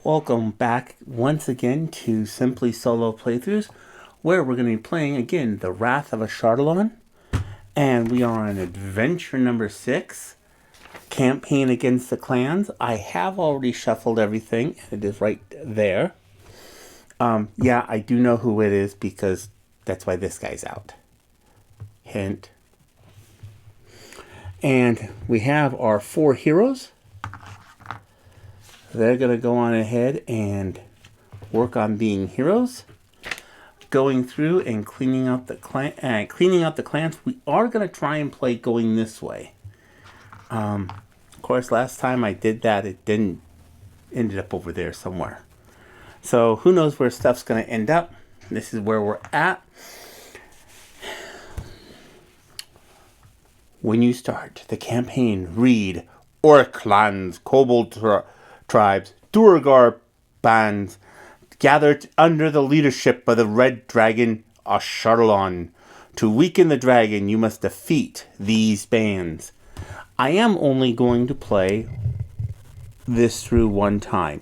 Welcome back once again to Simply Solo Playthroughs, where we're going to be playing again the Wrath of Ashardalon, and we are on adventure number 6, Campaign Against the Clans. I have already shuffled everything, and it is right there. Yeah, I do know who it is because that's why this guy's out. Hint. And we have our 4 heroes. They're going to go on ahead and work on being heroes, going through and cleaning out the clans. We are going to try and play going this way. Of course, last time I did that, it didn't ended up over there somewhere. So who knows where stuff's going to end up. This is where we're at. When you start the campaign, read Orc clans, kobold tribes, duergar bands, gathered under the leadership of the Red Dragon Ashardalon. To weaken the dragon, you must defeat these bands. I am only going to play this through one time.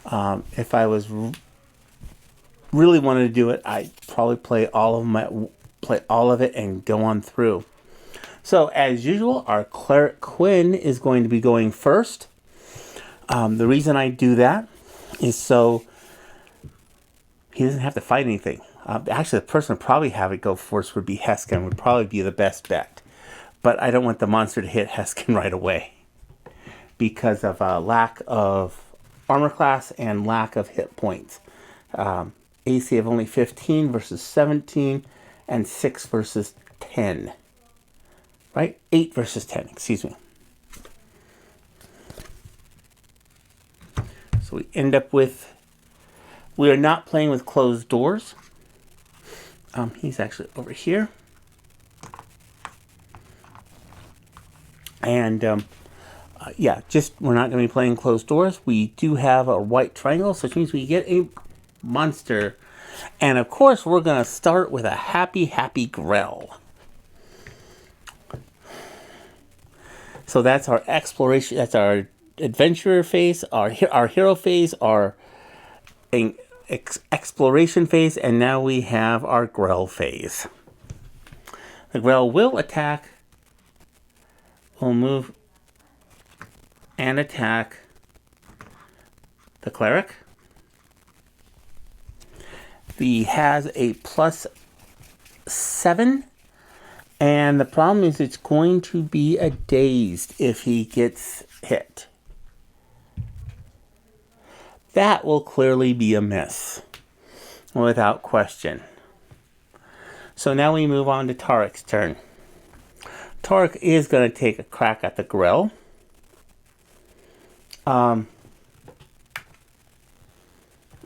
If I was really wanted to do it, I'd probably play all of it and go on through. So, as usual, our cleric Quinn is going to be going first. The reason I do that is so he doesn't have to fight anything. Actually, the person would probably have it go first would be Heskin, would probably be the best bet. But I don't want the monster to hit Heskin right away because of lack of armor class and lack of hit points. AC of only 15 versus 17 and 6 versus 10. Right? 8 versus 10, excuse me. So we end up with, we are not playing with closed doors. He's actually over here. And yeah, just we're not going to be playing closed doors. We do have a white triangle, so it means we get a monster. And of course, we're going to start with a happy Grell. So that's our exploration, that's our adventurer phase, our hero phase, our exploration phase, and now we have our Grell phase. The Grell will attack, will move and attack the cleric. He has a +7. And the problem is it's going to be a dazed if he gets hit. That will clearly be a miss, without question. So now we move on to Tarek's turn. Tarek is going to take a crack at the Grell.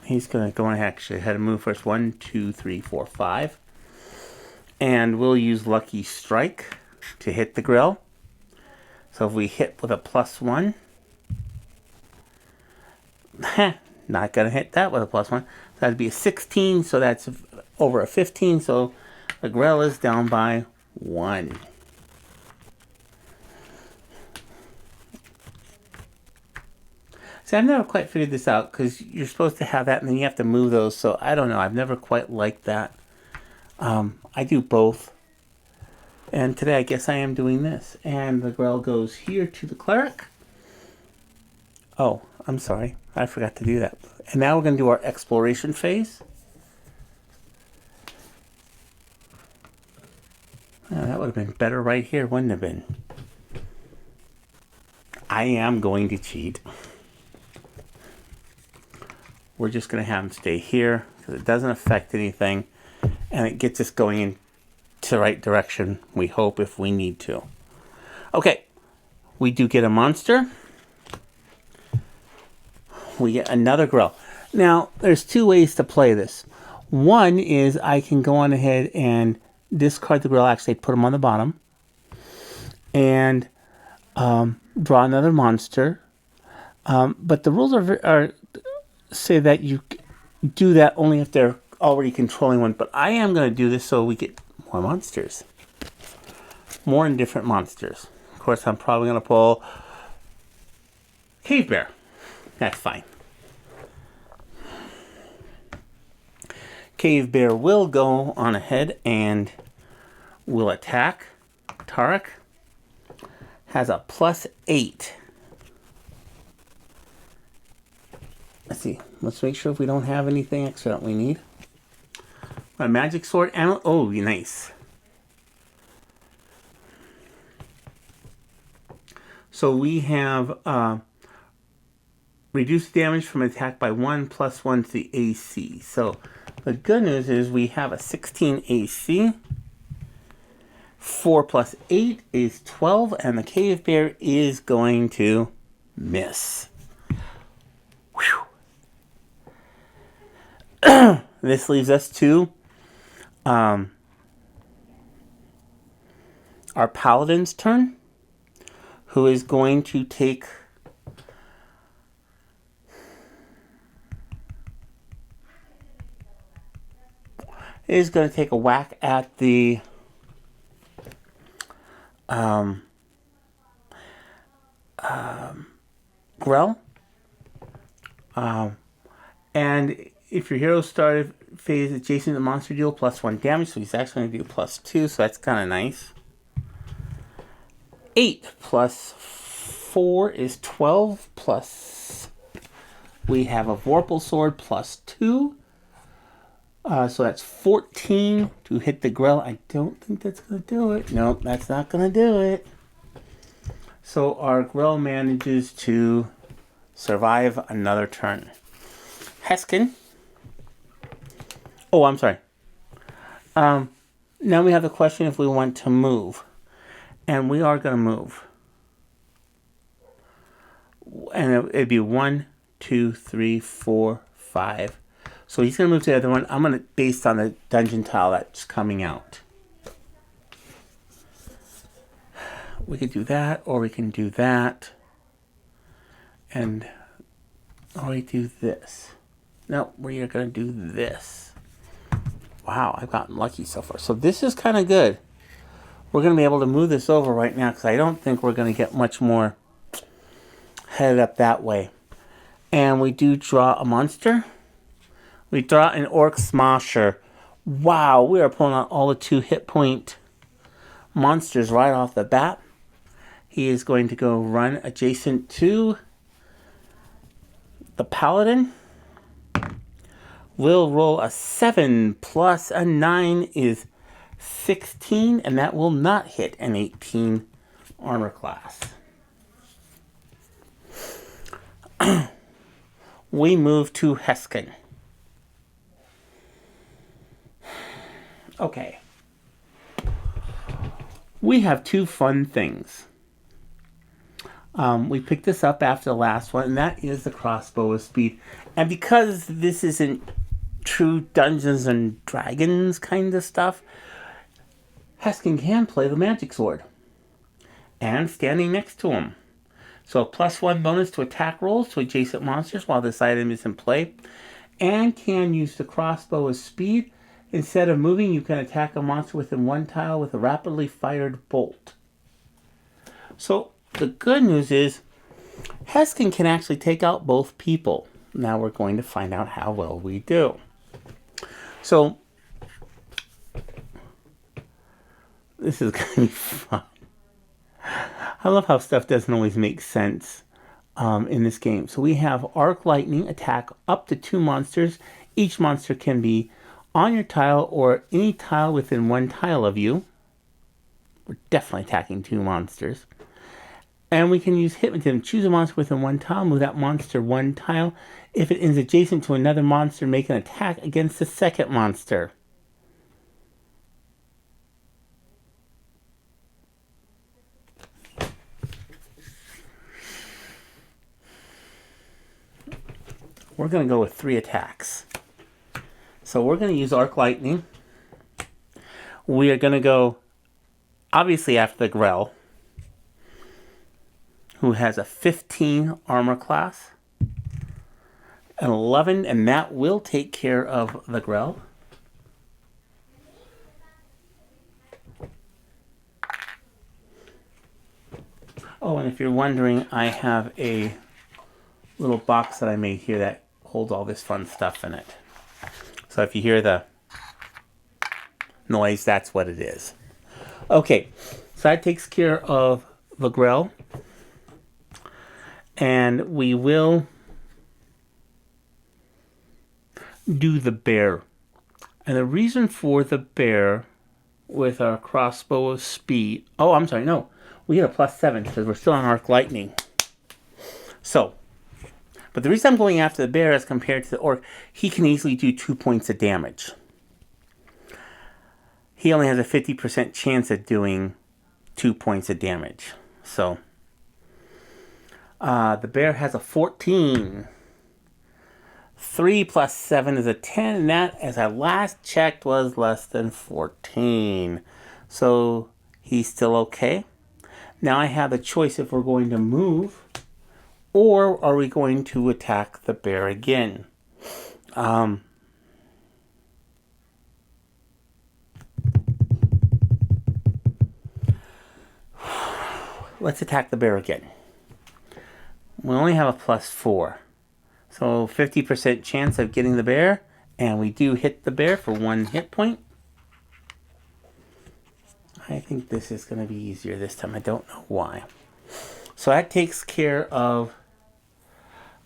He's going to go and actually ahead and move first. 1, 2, 3, 4, 5. And we'll use Lucky Strike to hit the Grell. So if we hit with a +1, not going to hit that with a +1. That'd be a 16, so that's over a 15. So the Grell is down by 1. See, I've never quite figured this out because you're supposed to have that and then you have to move those. So I don't know. I've never quite liked that. I do both. And today I guess I am doing this. And the Grell goes here to the cleric. Oh, I'm sorry. I forgot to do that. And now we're going to do our exploration phase. Oh, that would have been better right here, wouldn't it have been? I am going to cheat. We're just going to have him stay here because it doesn't affect anything. And it gets us going into the right direction, we hope, if we need to. Okay, we do get a monster. We get another Grell. Now, there's 2 ways to play this. One is I can go on ahead and discard the Grell, actually put him on the bottom, and draw another monster. But the rules are say that you do that only if they're already controlling one, but I am going to do this so we get more monsters. More and different monsters. Of course, I'm probably going to pull Cave Bear. That's fine. Cave Bear will go on ahead and will attack. Tarek has a +8. Let's see. Let's make sure if we don't have anything extra that we need. My magic sword and oh, nice. So we have reduced damage from attack by 1 +1 to the AC. So the good news is we have a 16 AC. 4 + 8 is 12, and the Cave Bear is going to miss. This leaves us to our Paladin's turn, who is going to take a whack at the Grell. And if your hero started phase adjacent to the monster, deal +1 damage, so he's actually going to do +2, so that's kind of nice. 8 + 4 is 12, plus we have a Vorpal Sword +2. So that's 14 to hit the Grell. I don't think that's going to do it. Nope, that's not going to do it. So our Grell manages to survive another turn. Heskin. Oh, I'm sorry. Now we have the question if we want to move. And we are going to move. And it'd be 1, 2, 3, 4, 5. So he's going to move to the other one. I'm going to, based on the dungeon tile that's coming out. We could do that, or we can do that. And, or we do this. No, we are going to do this. Wow, I've gotten lucky so far. So this is kind of good. We're going to be able to move this over right now, because I don't think we're going to get much more headed up that way. And we do draw a monster. We draw an Orc Smasher. Wow, we are pulling out all the 2 hit point monsters right off the bat. He is going to go run adjacent to the Paladin. We'll roll a 7 plus a 9 is 16, and that will not hit an 18 armor class. We move to Heskin. Okay. We have 2 fun things. We picked this up after the last one, and that is the crossbow of speed. And because this isn't true Dungeons and Dragons kind of stuff, Heskin can play the magic sword. And standing next to him. So a +1 bonus to attack rolls to adjacent monsters while this item is in play. And can use the crossbow of speed. Instead of moving, you can attack a monster within 1 tile with a rapidly fired bolt. So the good news is Heskin can actually take out both people. Now we're going to find out how well we do. So this is going to be fun. I love how stuff doesn't always make sense in this game. So we have Arc Lightning attack up to 2 monsters. Each monster can be on your tile or any tile within 1 tile of you. We're definitely attacking 2 monsters. And we can use Hypnotism. Choose a monster within 1 tile, move that monster 1 tile. If it is adjacent to another monster, make an attack against the second monster. We're going to go with 3 attacks. So we're going to use Arc Lightning. We are going to go, obviously, after the Grell, who has a 15 armor class, an 11, and that will take care of the Grell. Oh, and if you're wondering, I have a little box that I made here that holds all this fun stuff in it. So if you hear the noise, that's what it is. Okay, so that takes care of the grill. And we will do the bear. And the reason for the bear with our crossbow of speed... Oh, I'm sorry, no. We get a +7 because we're still on arc lightning. So, but the reason I'm going after the bear as compared to the orc, he can easily do 2 points of damage. He only has a 50% chance of doing 2 points of damage. So, the bear has a 14. 3 plus 7 is a 10, and that, as I last checked, was less than 14. So, he's still okay. Now I have a choice if we're going to move, or are we going to attack the bear again? Let's attack the bear again. We only have a +4. So 50% chance of getting the bear. And we do hit the bear for 1 hit point. I think this is going to be easier this time. I don't know why. So that takes care of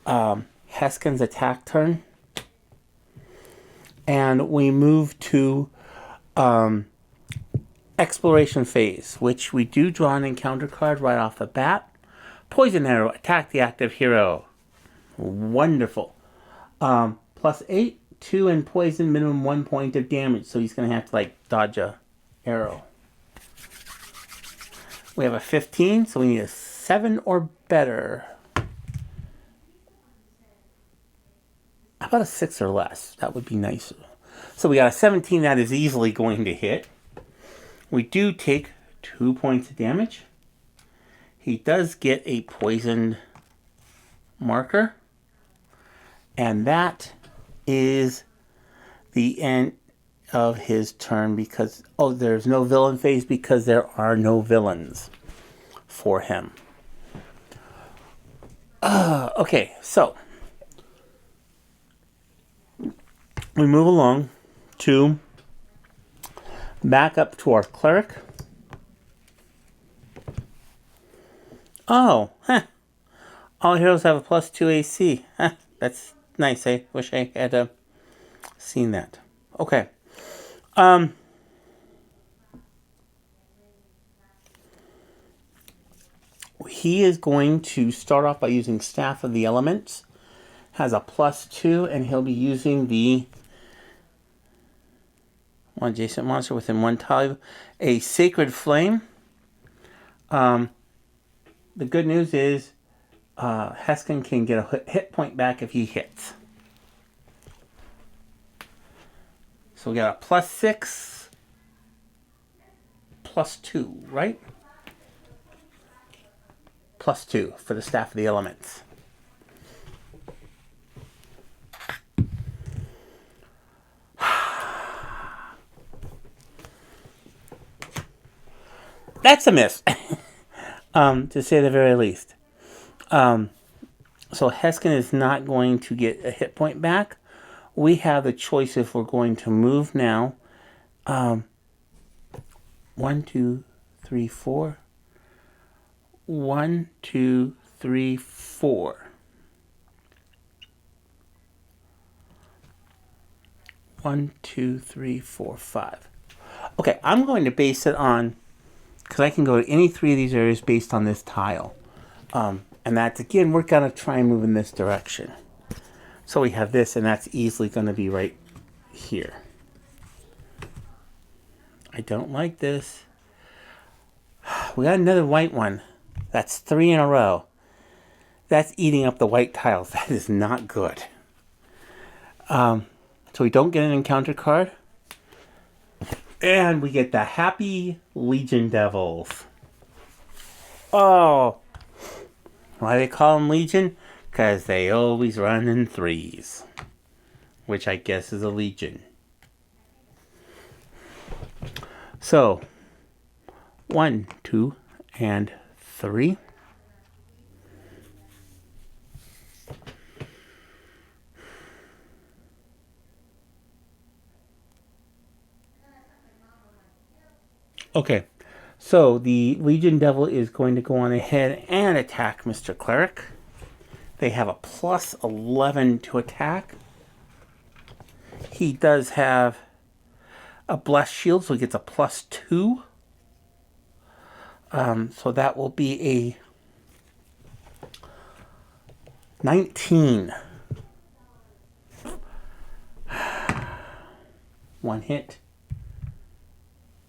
Heskin's attack turn. And we move to exploration phase, which we do draw an encounter card right off the bat. Poison arrow, attack the active hero. Wonderful. +8, 2 and poison, minimum 1 point of damage. So he's going to have to like dodge a arrow. We have a 15, so we need a 7 or better. How about a 6 or less? That would be nicer. So we got a 17 that is easily going to hit. We do take 2 points of damage. He does get a poisoned marker. And that is the end of his turn because... Oh, there's no villain phase because there are no villains for him. Okay, so... we move along to... back up to our cleric. Oh, all heroes have a +2 AC. That's nice. I wish I had seen that. Okay. He is going to start off by using Staff of the Elements. Has a +2, and he'll be using the one adjacent monster within 1 tile. A Sacred Flame. The good news is Heskin can get a hit point back if he hits. So we got a +6, +2, right? +2 for the Staff of the Elements. That's a miss, to say the very least. So Heskin is not going to get a hit point back. We have the choice if we're going to move now. 1, 2, 3, 4. 1, 2, 3, 4. 1, 2, 3, 4, 5. Okay, I'm going to base it on, because I can go to any 3 of these areas based on this tile. And that's, again, we're going to try and move in this direction. So we have this, and that's easily going to be right here. I don't like this. We got another white one. That's 3 in a row. That's eating up the white tiles. That is not good. So we don't get an encounter card. And we get the Happy Legion Devils. Oh. Why do they call them Legion? Because they always run in 3s. Which I guess is a Legion. So, 1, 2, and 3. Okay, so the Legion Devil is going to go on ahead and attack Mr. Cleric. They have a plus 11 to attack. He does have a blessed shield, so he gets a plus 2. So that will be a 19. One hit.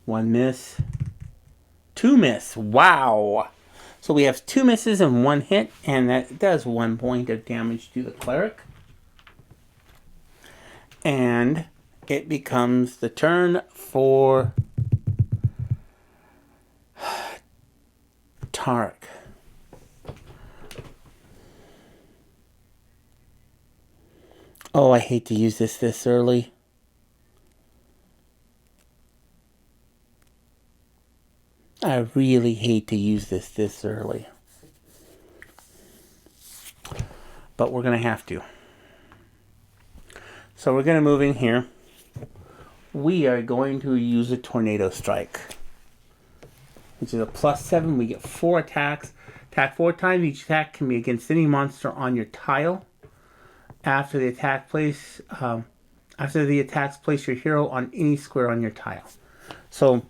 One miss. 2 miss. Wow. So we have 2 misses and 1 hit, and that does 1 point of damage to the cleric. And it becomes the turn for Tark. Oh, I hate to use this early. I really hate to use this early. But we're going to have to. So we're going to move in here. We are going to use a Tornado Strike, which is a plus 7. We get 4 attacks. Attack 4 times. Each attack can be against any monster on your tile. After the attacks, place your hero on any square on your tile. So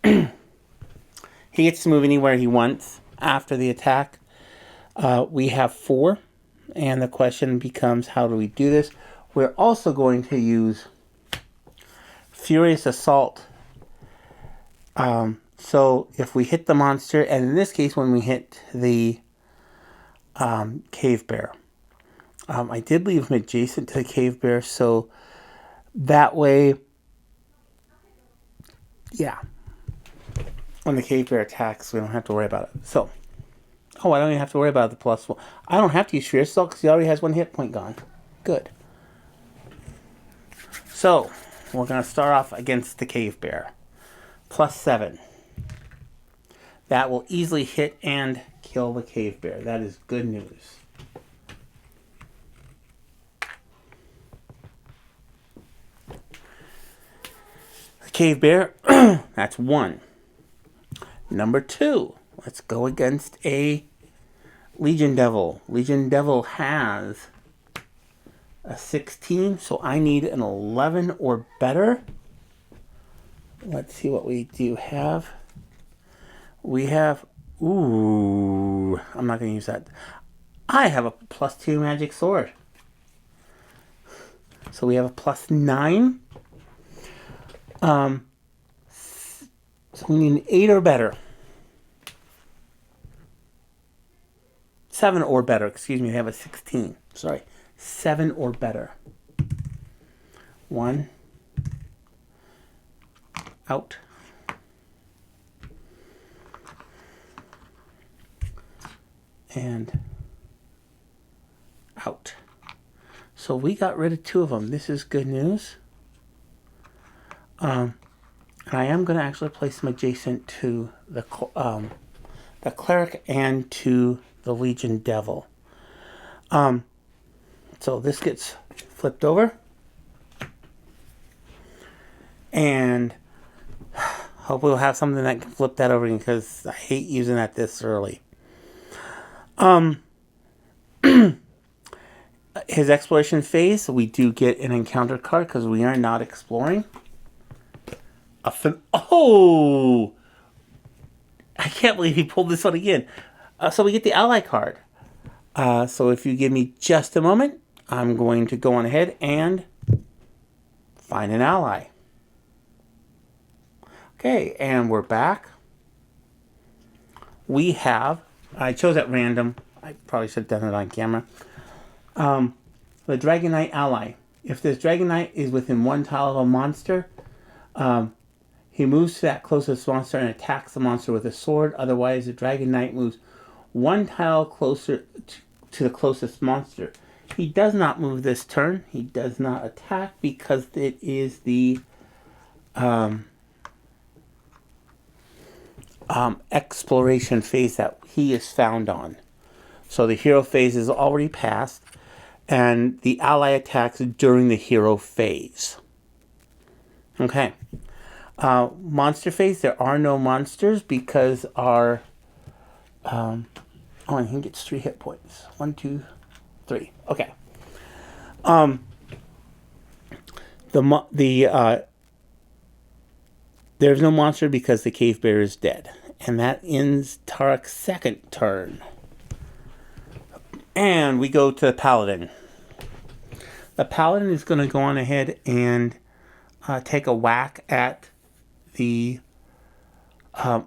he gets to move anywhere he wants after the attack. We have 4, and the question becomes, how do we do this? We're also going to use Furious Assault. So if we hit the monster, and in this case when we hit the cave bear, I did leave him adjacent to the cave bear, so that way, yeah, when the cave bear attacks, we don't have to worry about it. So, oh, I don't even have to worry about the plus 1. I don't have to use Furious Assault because he already has 1 hit point gone. Good. So, we're going to start off against the cave bear. Plus 7. That will easily hit and kill the cave bear. That is good news. The cave bear, that's 1. Number 2, let's go against a Legion Devil. Legion Devil has a 16, so I need an 11 or better. Let's see what we do have. We have, ooh, I'm not going to use that. I have a plus 2 magic sword. So we have a plus 9. So we need an 8 or better. 7 or better, excuse me, they have a 16. Sorry, 7 or better. 1. Out. And out. So we got rid of 2 of them. This is good news. And I am going to actually place them adjacent to the cleric and to the Legion Devil. So this gets flipped over. And hopefully we'll have something that can flip that over because I hate using that this early. His exploration phase, we do get an encounter card because we are not exploring. Oh! I can't believe he pulled this one again. So we get the ally card. So if you give me just a moment, I'm going to go on ahead and find an ally. Okay, and we're back. We have, I chose at random. I probably should have done it on camera. The Dragon Knight ally. If this Dragon Knight is within 1 tile of a monster, he moves to that closest monster and attacks the monster with a sword. Otherwise, the Dragon Knight moves 1 tile closer to the closest monster. He does not move this turn. He does not attack because it is the exploration phase that he is found on. So the hero phase is already passed, and the ally attacks during the hero phase. Okay. Monster phase, there are no monsters because our... oh, and he gets 3 hit points. 1, 2, 3. Okay. There's no monster because the cave bear is dead. And that ends Tarek's second turn. And we go to the paladin. The paladin is going to go on ahead and take a whack at the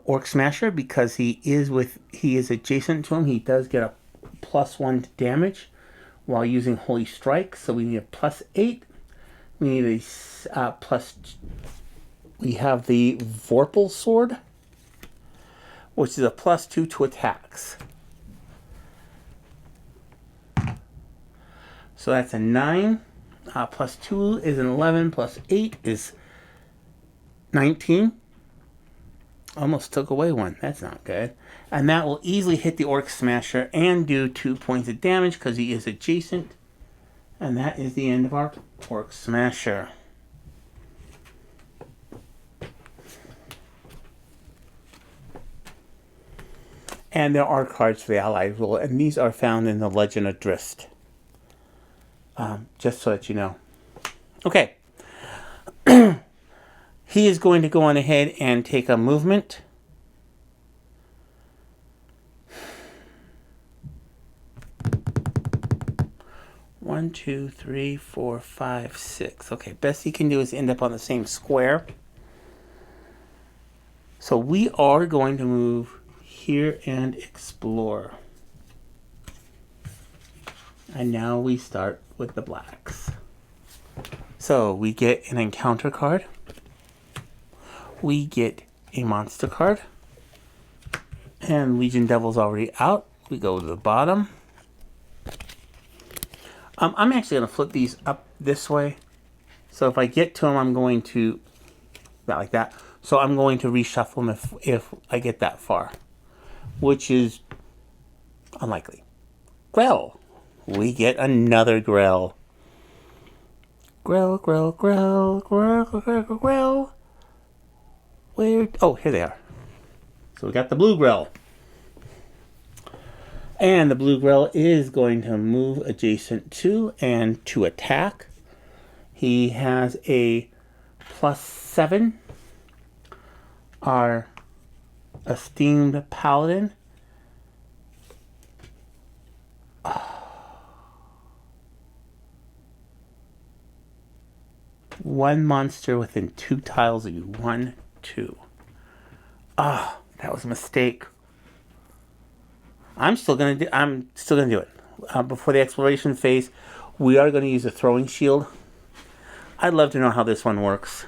orc smasher because he is adjacent to him. He does get a +1 to damage while using holy strike. So we need a +8. We need a we have the Vorpal sword, which is a +2 to attacks. So that's a 9. +2 is an 11. +8 is 19. Almost took away 1. That's not good. And that will easily hit the orc smasher and do 2 points of damage because he is adjacent. And that is the end of our orc smasher. And there are cards for the allied rule, and these are found in the Legend of Drist. Just so that you know. Okay. He is going to go on ahead and take a movement. One, 2, 3, 4, 5, 6. Okay, best he can do is end up on the same square. So we are going to move here and explore. And now we start with the blacks. So we get an encounter card. We get a monster card. And Legion Devil's already out. We go to the bottom. I'm actually going to flip these up this way. So if I get to them, I'm going to... Not like that. So I'm going to reshuffle them if I get that far. Which is unlikely. Grell. We get another Grell. Grell, Grell, Grell, Grell, Grell, Grell. Where? Oh, here they are. So we got the blue Grell. And the blue Grell is going to move adjacent to and to attack. He has a +7. Our esteemed paladin. One monster within 2 tiles of you. 1, 2. That was a mistake. I'm still gonna do it. Before the exploration phase, we are gonna use a throwing shield. I'd love to know how this one works.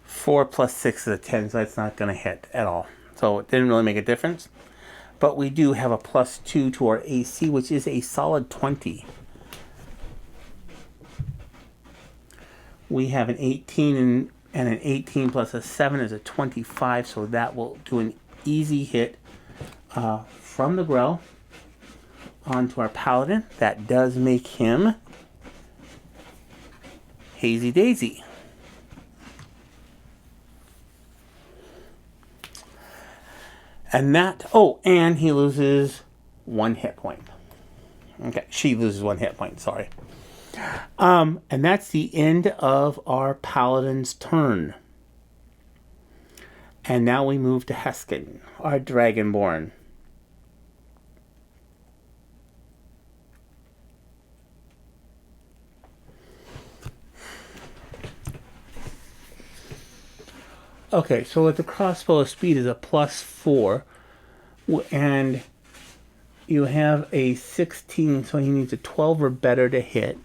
4 + 6 is a 10, so that's not gonna hit at all. So it didn't really make a difference. But we do have a +2 to our AC, which is a solid 20. We have an 18 and an 18 plus a 7 is a 25, so that will do an easy hit from the Grell onto our Paladin. That does make him Hazy Daisy. And and he loses 1 hit point. Okay, she loses 1 hit point, sorry. And that's the end of our Paladin's turn. And now we move to Heskin, our Dragonborn. Okay, so with the crossbow, speed is a +4, and you have a 16, so he needs a 12 or better to hit.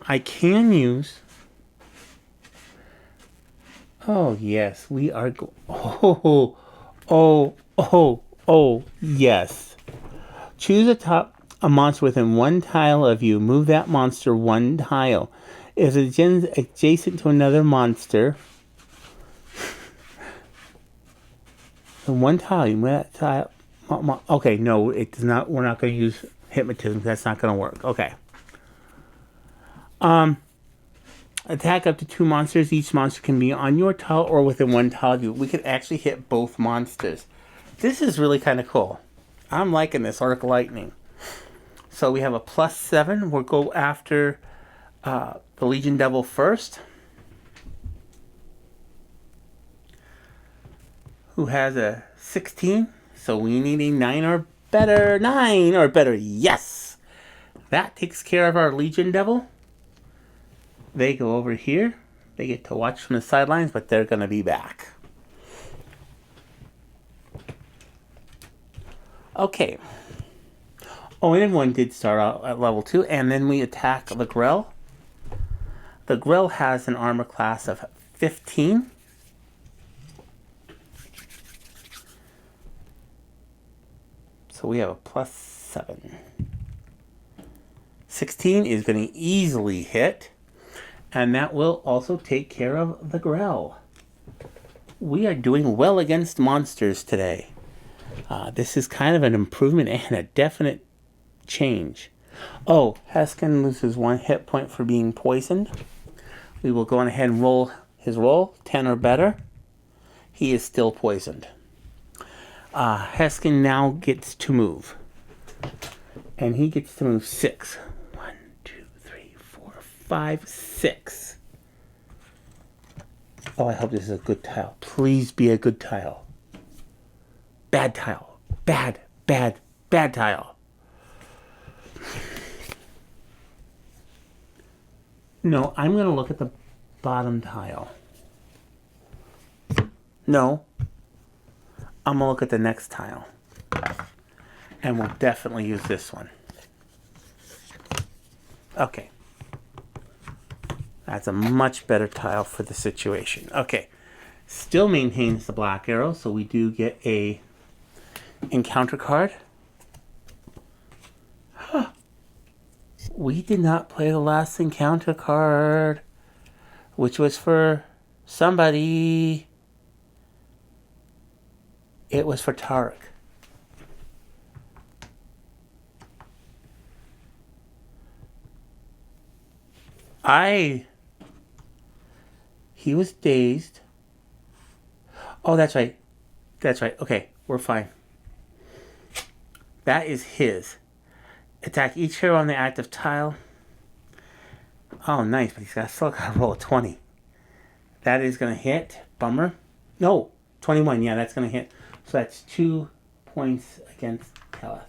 I can use... Oh, yes, we are... yes. Choose a monster within 1 tile of you. Move that monster 1 tile. If it's adjacent to another monster, in 1 tile, you move that tile. Okay, no, it does not. We're not going to use hypnotism. That's not going to work. Okay. Attack up to 2 monsters. Each monster can be on your tile or within 1 tile of you. We could actually hit both monsters. This is really kind of cool. I'm liking this Arc Lightning. So we have a +7. We'll go after the Legion Devil first, who has a 16. So we need a 9 or better. 9 or better. Yes! That takes care of our Legion Devil. They go over here. They get to watch from the sidelines, but they're going to be back. Okay. Oh, and one did start out at level 2, and then we attack the Grell. The Grell has an armor class of 15. So we have a +7. 16 is going to easily hit. And that will also take care of the Grell. We are doing well against monsters today. This is kind of an improvement and a definite change. Oh, Heskin loses 1 hit point for being poisoned. We will go on ahead and roll his roll, 10 or better. He is still poisoned. Heskin now gets to move. And he gets to move 6. 1, 2, 3, 4, 5, 6. Oh, I hope this is a good tile. Please be a good tile. Bad tile. Bad, bad, bad tile. No, I'm going to look at the bottom tile. No. I'm going to look at the next tile. And we'll definitely use this one. Okay. That's a much better tile for the situation. Okay. Still maintains the black arrow, so we do get a encounter card. Huh. We did not play the last encounter card, which was for somebody. It was for Tarek. He was dazed. Oh, that's right. That's right. Okay, we're fine. That is his. Attack each hero on the active tile. Oh, nice, but he's still got to roll a 20. That is going to hit. Bummer. No, 21. Yeah, that's going to hit. So that's 2 points against Keleth.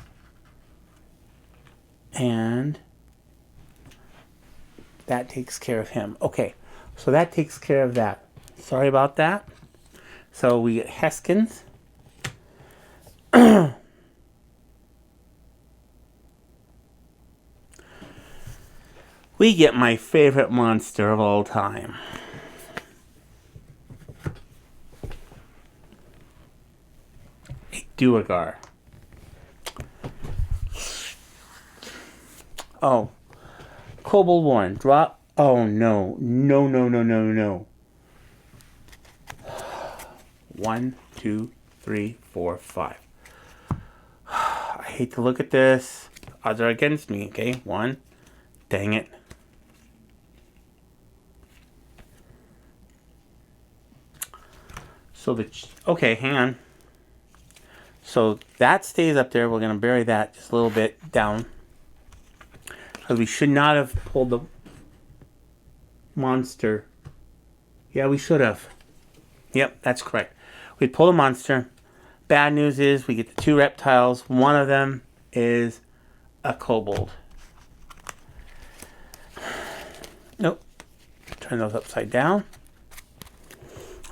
And that takes care of him. Okay, so that takes care of that. Sorry about that. So we get Heskins. We get my favorite monster of all time. A duergar. Oh. Kobold 1. Drop. Oh, no. No, no, no, no, no. 1, 2, 3, 4, 5. I hate to look at this. Odds are against me. Okay, 1. Dang it. So okay, hang on. So that stays up there. We're going to bury that just a little bit down. Because we should not have pulled the monster. Yeah, we should have. Yep, that's correct. We pull the monster. Bad news is we get the 2 reptiles. One of them is a kobold. Nope. Turn those upside down.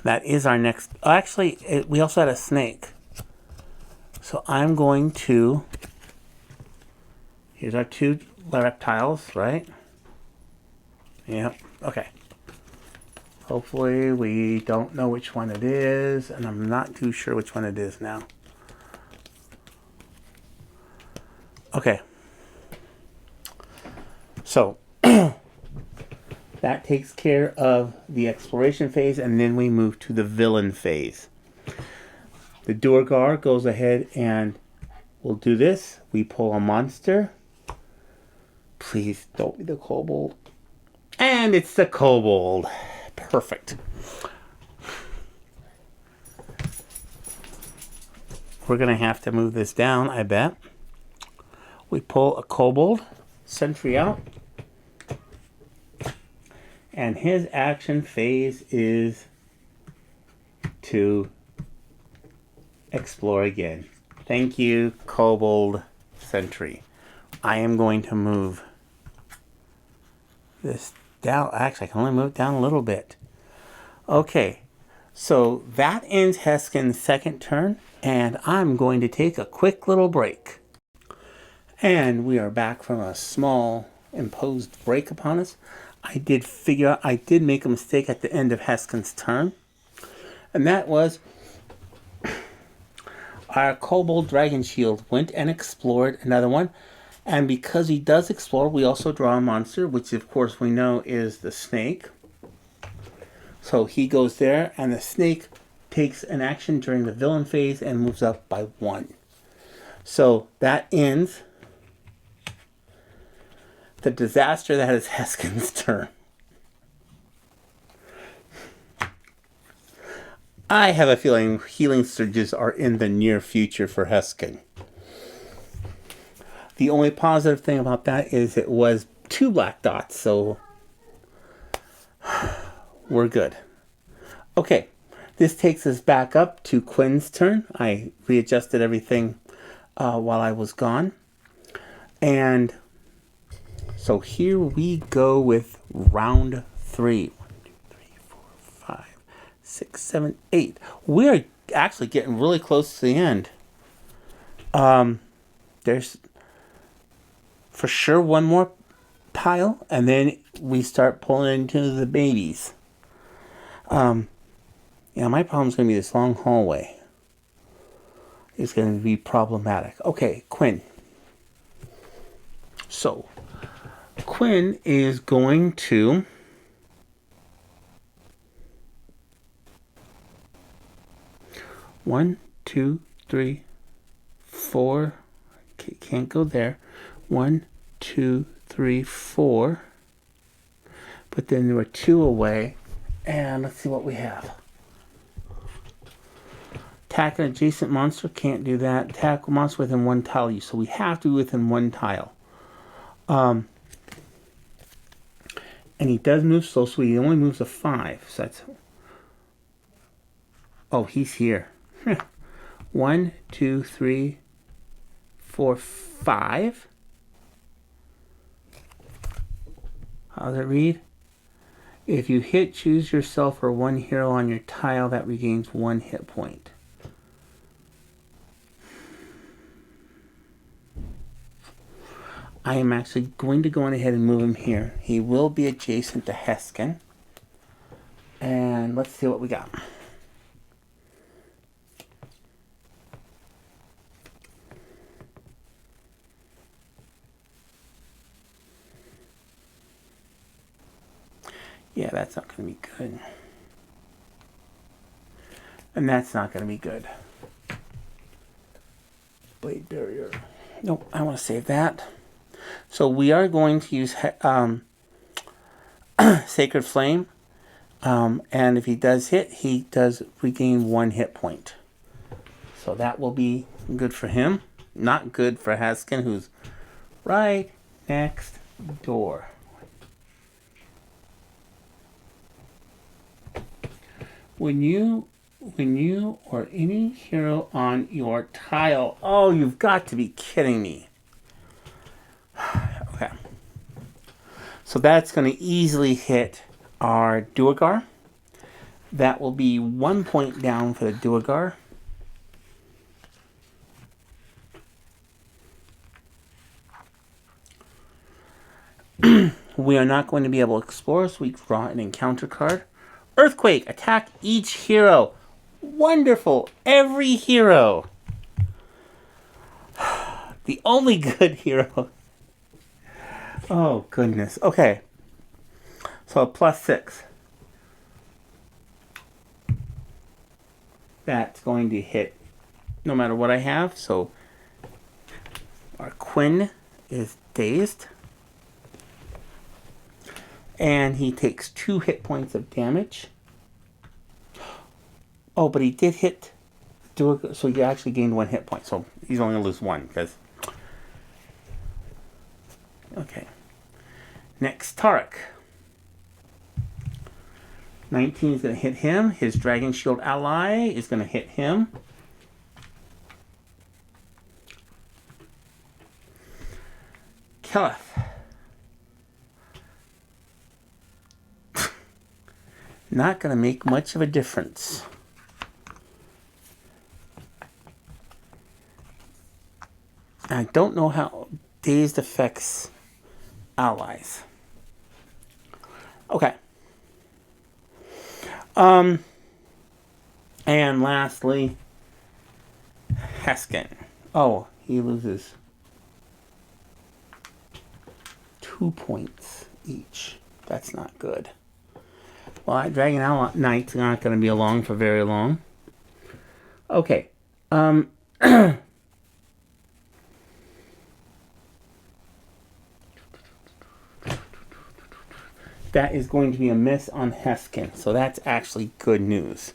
That is our next. Actually, we also had a snake. So I'm going to. Here's our 2 reptiles, right? Yep. Okay. Hopefully we don't know which one it is, and I'm not too sure which one it is now. Okay. So that takes care of the exploration phase, and then we move to the villain phase. The duergar goes ahead and we'll do this. We pull a monster. Please don't be the kobold. And it's the kobold. Perfect. We're going to have to move this down, I bet. We pull a kobold sentry out. And his action phase is to explore again. Thank you, kobold sentry. I am going to move this down. Actually, I can only move it down a little bit. Okay, so that ends Heskin's second turn, and I'm going to take a quick little break. And we are back from a small imposed break upon us. I did make a mistake at the end of Heskin's turn, and that was our kobold dragon shield went and explored another one. And because he does explore, we also draw a monster, which of course we know is the snake. So he goes there, and the snake takes an action during the villain phase and moves up by 1. So that ends the disaster that is Heskin's turn. I have a feeling healing surges are in the near future for Heskin. The only positive thing about that is it was 2 black dots, so we're good. Okay, this takes us back up to Quinn's turn. I readjusted everything while I was gone. And so here we go with round 3. 1, 2, 3, 4, 5, 6, 7, 8. We're actually getting really close to the end. There's for sure one more pile, and then we start pulling into the babies. Yeah, my problem's going to be this long hallway. It's going to be problematic. Okay, Quinn. So, Quinn is going to one, two, three, four. Okay, can't go there. 1, 2, 3, 4. But then there were 2 away. And let's see what we have. Attack an adjacent monster. Can't do that. Attack a monster within 1 tile. So we have to be within 1 tile. And he does move slow, so he only moves a 5. So that's... Oh, he's here. 1, 2, 3, 4, 5. How does it read? If you hit, choose yourself or 1 hero on your tile that regains 1 hit point. I am actually going to go on ahead and move him here. He will be adjacent to Heskin. And let's see what we got. Yeah, that's not going to be good. And that's not going to be good. Blade barrier. Nope, I want to save that. So we are going to use Sacred Flame. And if he does hit, he does regain 1 hit point. So that will be good for him. Not good for Heskin, who's right next door. When you or any hero on your tile... Oh, you've got to be kidding me. Okay. So that's going to easily hit our duergar. That will be 1 point down for the duergar. We are not going to be able to explore, so we draw an encounter card. Earthquake, attack each hero. Wonderful, every hero. The only good hero. Oh, goodness. Okay. So, +6. That's going to hit no matter what I have. So, our Quinn is dazed. And he takes 2 hit points of damage. Oh, but he did hit duergar, so he actually gained 1 hit point. So he's only going to lose 1 because... Okay. Next, Tarek. 19 is going to hit him. His Dragon Shield ally is going to hit him. Keleth. Not going to make much of a difference. I don't know how dazed affects allies. Okay. And lastly, Heskin. Oh, he loses 2 points each. That's not good. Well, that Dragon Ally Knight's not going to be along for very long. Okay. That is going to be a miss on Heskin. So that's actually good news.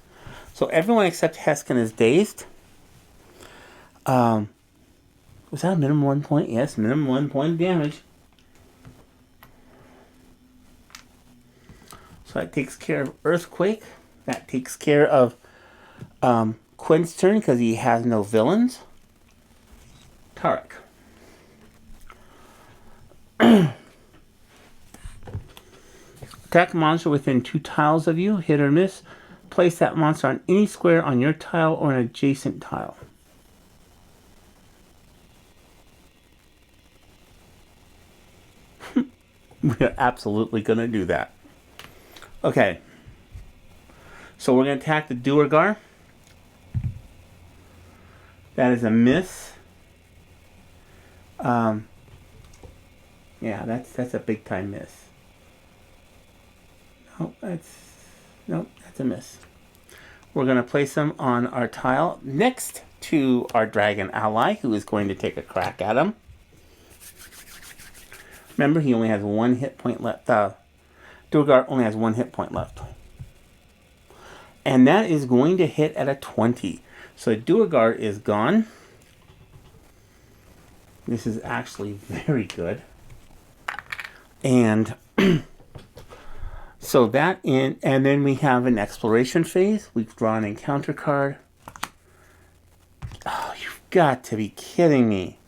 So everyone except Heskin is dazed. Was that a minimum 1 point? Yes, minimum 1 point of damage. So that takes care of Earthquake. That takes care of Quinn's turn because he has no villains. Tarek. Attack a monster within 2 tiles of you, hit or miss. Place that monster on any square on your tile or an adjacent tile. We're absolutely going to do that. Okay. So we're going to attack the duergar. That is a miss. Yeah, that's a big time miss. Nope, that's a miss. We're going to place him on our tile next to our dragon ally, who is going to take a crack at him. Remember, he only has 1 hit point left. Duergar only has 1 hit point left. And that is going to hit at a 20. So Duergar is gone. This is actually very good. And... So that and then we have an exploration phase. We've drawn an encounter card. Oh, you've got to be kidding me.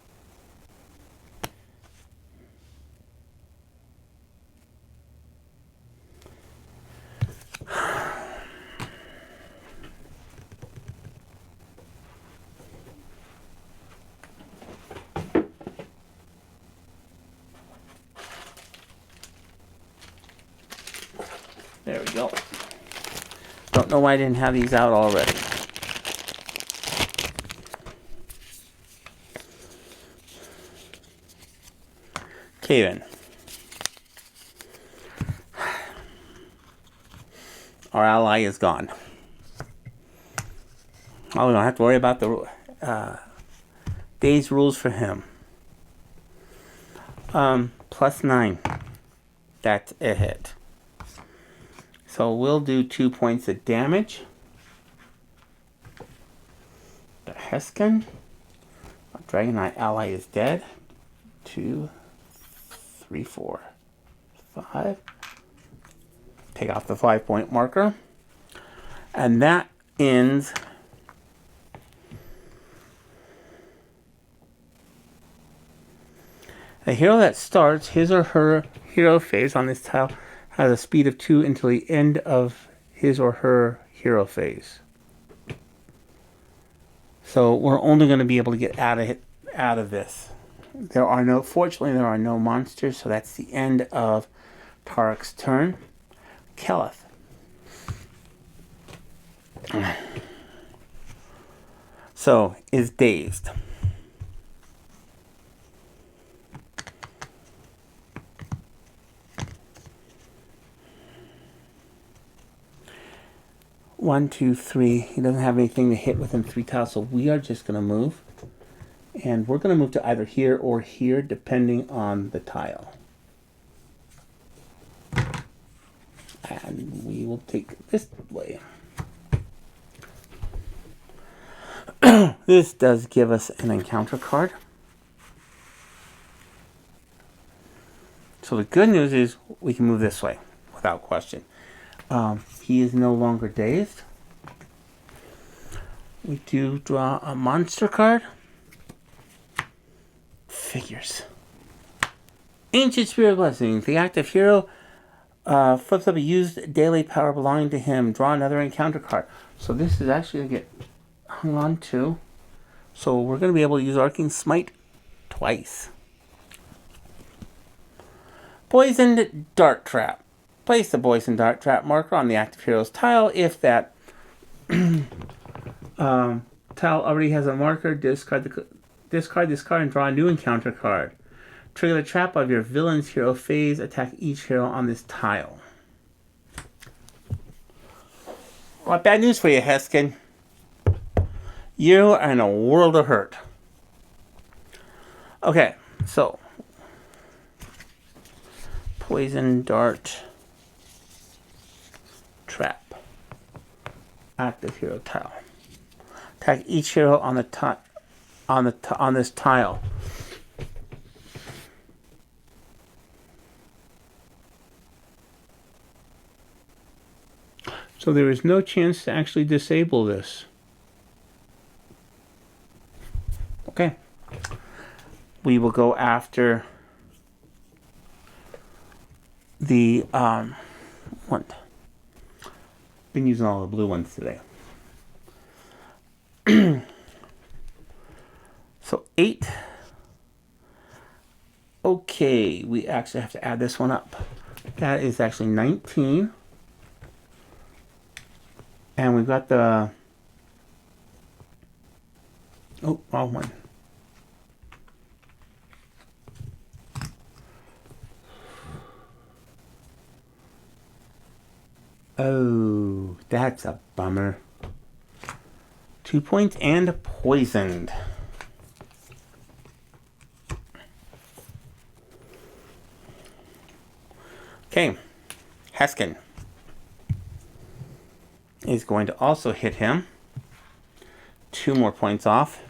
There we go. Don't know why I didn't have these out already. Okay then. Our ally is gone. Oh, we don't have to worry about the day's rules for him. +9. That's a hit. So we'll do 2 points of damage. The Heskin. Our Dragon Knight ally is dead. 2, 3, 4, 5. Take off the 5-point marker. And that ends a hero that starts his or her hero phase on this tile has a speed of 2 until the end of his or her hero phase. So we're only going to be able to get out of this. Fortunately, there are no monsters, so that's the end of Tarek's turn. Keleth. So, is dazed. One, two, three. He doesn't have anything to hit within 3 tiles, so we are just going to move. And we're going to move to either here or here, depending on the tile. And we will take this way. This does give us an encounter card. So the good news is we can move this way without question. He is no longer dazed. We do draw a monster card. Figures. Ancient Spirit Blessings. The active hero flips up a used daily power belonging to him. Draw another encounter card. So this is actually going to get hung on to. So we're going to be able to use Arcane Smite twice. Poisoned Dart Trap. Place the Poisoned Dart Trap marker on the active hero's tile. If that tile already has a marker, discard this card and draw a new encounter card. Trigger the trap of your villain's hero phase. Attack each hero on this tile. Well, bad news for you, Heskin. You are in a world of hurt. Okay, so Poison Dart Trap. Active hero tile. Attack each hero on the on this tile. So there is no chance to actually disable this. Okay. We will go after the one. Been using all the blue ones today. So 8. Okay, we actually have to add this one up. That is actually 19. And we've got the... Oh, wrong one. Oh, that's a bummer. 2 points and poisoned. Okay, Heskin is going to also hit him. 2 more points off.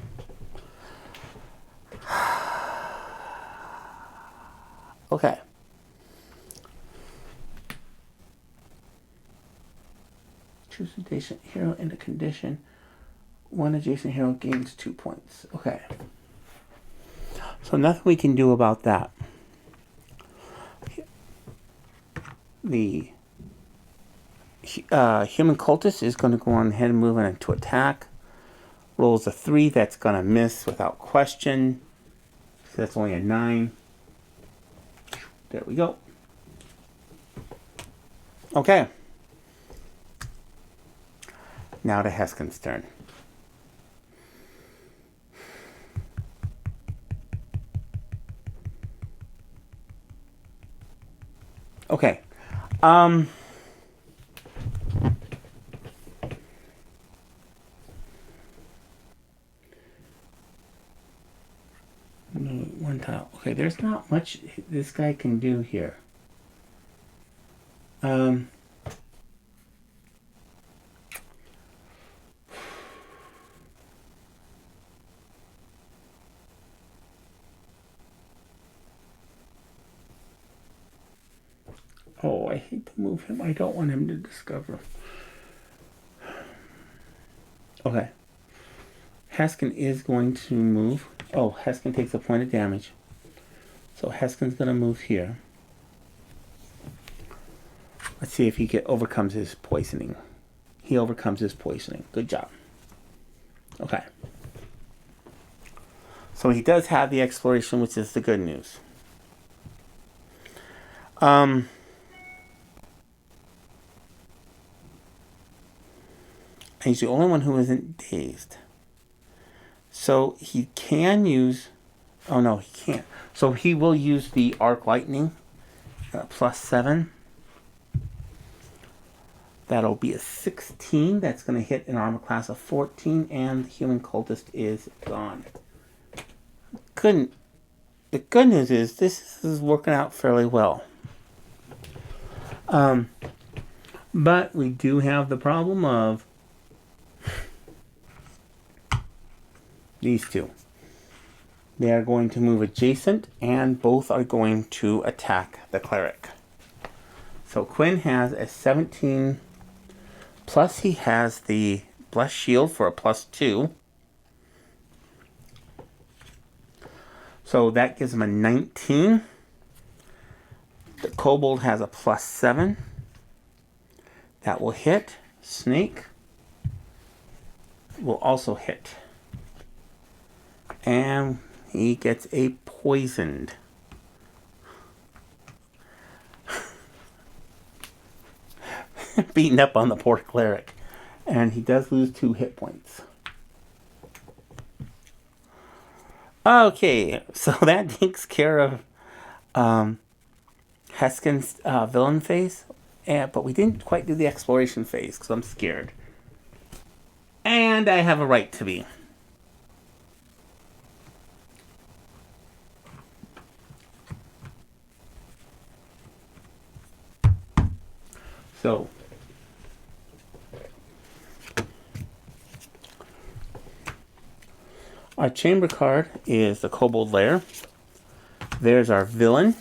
Okay. Choose adjacent hero in a condition. One adjacent hero gains 2 points. Okay. So nothing we can do about that. The human cultist is going to go on ahead and move into attack. Rolls a 3. That's going to miss without question. So that's only a 9. There we go. Okay. Now to Heskin's turn. Okay. One tile. Okay, there's not much this guy can do here. Oh, I hate to move him. I don't want him to discover. Okay. Heskin is going to move. Oh, Heskin takes a point of damage. So Heskin's going to move here. Let's see if he overcomes his poisoning. He overcomes his poisoning. Good job. Okay. So he does have the exploration, which is the good news. He's the only one who isn't dazed. So he can use... Oh, no, he can't. So he will use the Arc Lightning. +7. That'll be a 16. That's going to hit an armor class of 14. And the human cultist is gone. The good news is this is working out fairly well. But we do have the problem of these two. They are going to move adjacent, and both are going to attack the cleric. So Quinn has a 17, plus he has the blessed shield for a +2. So that gives him a 19. The kobold has a +7. That will hit. Snake will also hit. And he gets a poisoned. Beating up on the poor cleric. And he does lose 2 hit points. Okay, so that takes care of Heskin's villain phase. But we didn't quite do the exploration phase because I'm scared. And I have a right to be. So, our chamber card is the kobold lair. There's our villain.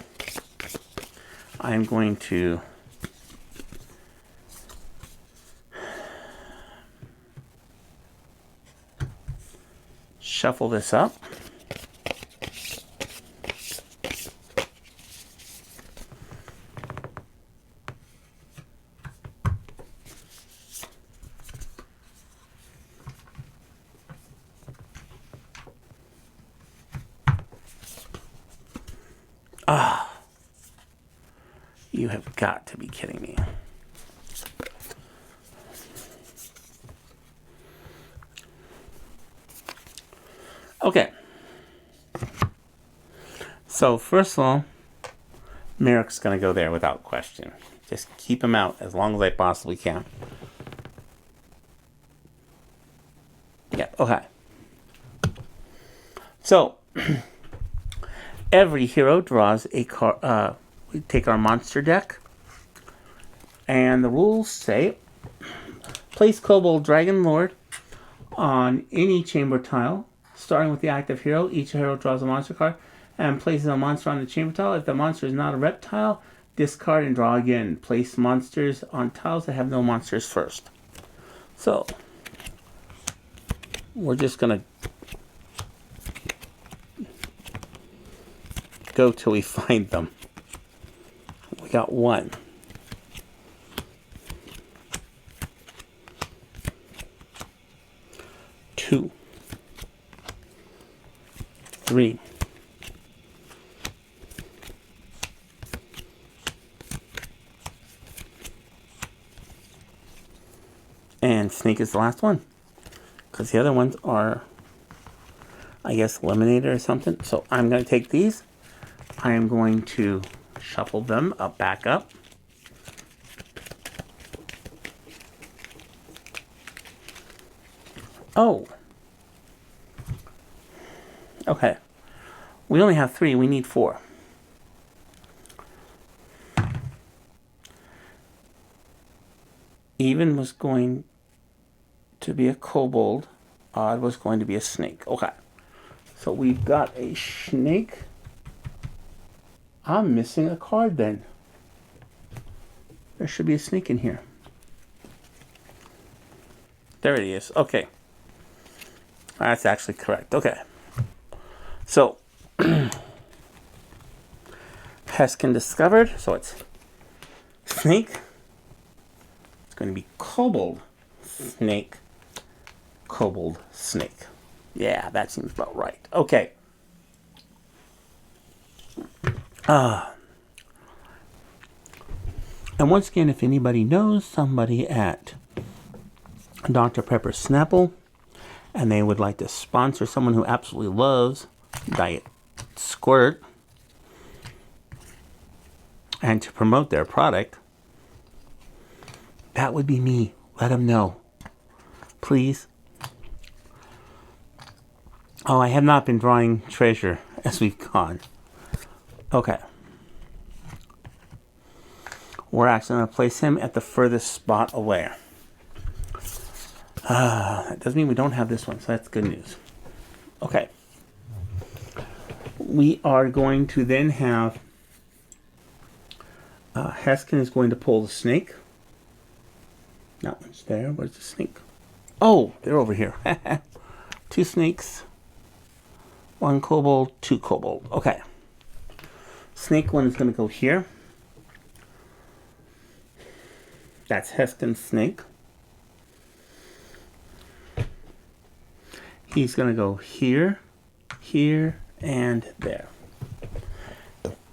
I'm going to shuffle this up. You have got to be kidding me. Okay. So first of all, Merrick's going to go there without question. Just keep him out as long as I possibly can. Yeah, okay. So, every hero draws a card. We take our monster deck. And the rules say, place Kobold Dragon Lord on any chamber tile. Starting with the active hero, each hero draws a monster card and places a monster on the chamber tile. If the monster is not a reptile, discard and draw again. Place monsters on tiles that have no monsters first. So, we're just going to go till we find them. We got 1. 2. 3. 'And snake is the last one. Because the other ones are, I guess, eliminated or something. So I'm going to take these. I am going to shuffle them back up. Oh. Okay. We only have 3. We need 4. Even was going to be a kobold. Odd was going to be a snake. Okay. So we've got a snake. I'm missing a card then. There should be a snake in here. There it is. Okay. That's actually correct. Okay. So, Heskin discovered. So it's snake. It's going to be kobold, snake, kobold, snake. Yeah, that seems about right. Okay. And once again, if anybody knows somebody at Dr. Pepper Snapple and they would like to sponsor someone who absolutely loves Diet Squirt and to promote their product, that would be me. Let them know. Please. Oh, I have not been drawing treasure as we've gone. Okay. We're actually going to place him at the furthest spot away. That doesn't mean we don't have this one, so that's good news. Okay. We are going to then have Heskin is going to pull the snake. That one's there. Where's the snake? Oh, they're over here. 2 snakes. 1 kobold, 2 kobold. Okay. Snake one is going to go here. That's Heskin's snake. He's going to go here, here, and there.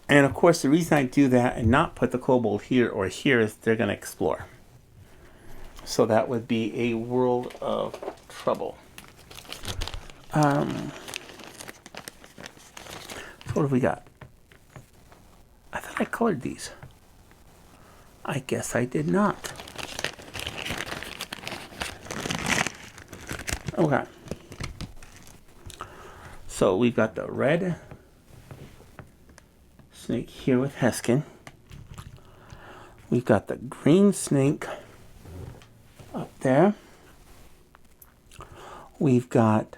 And of course, the reason I do that and not put the kobold here or here is they're going to explore. So that would be a world of trouble. So what have we got? I thought I colored these. I guess I did not. Okay. So we've got the red snake here with Heskin. We've got the green snake up there. We've got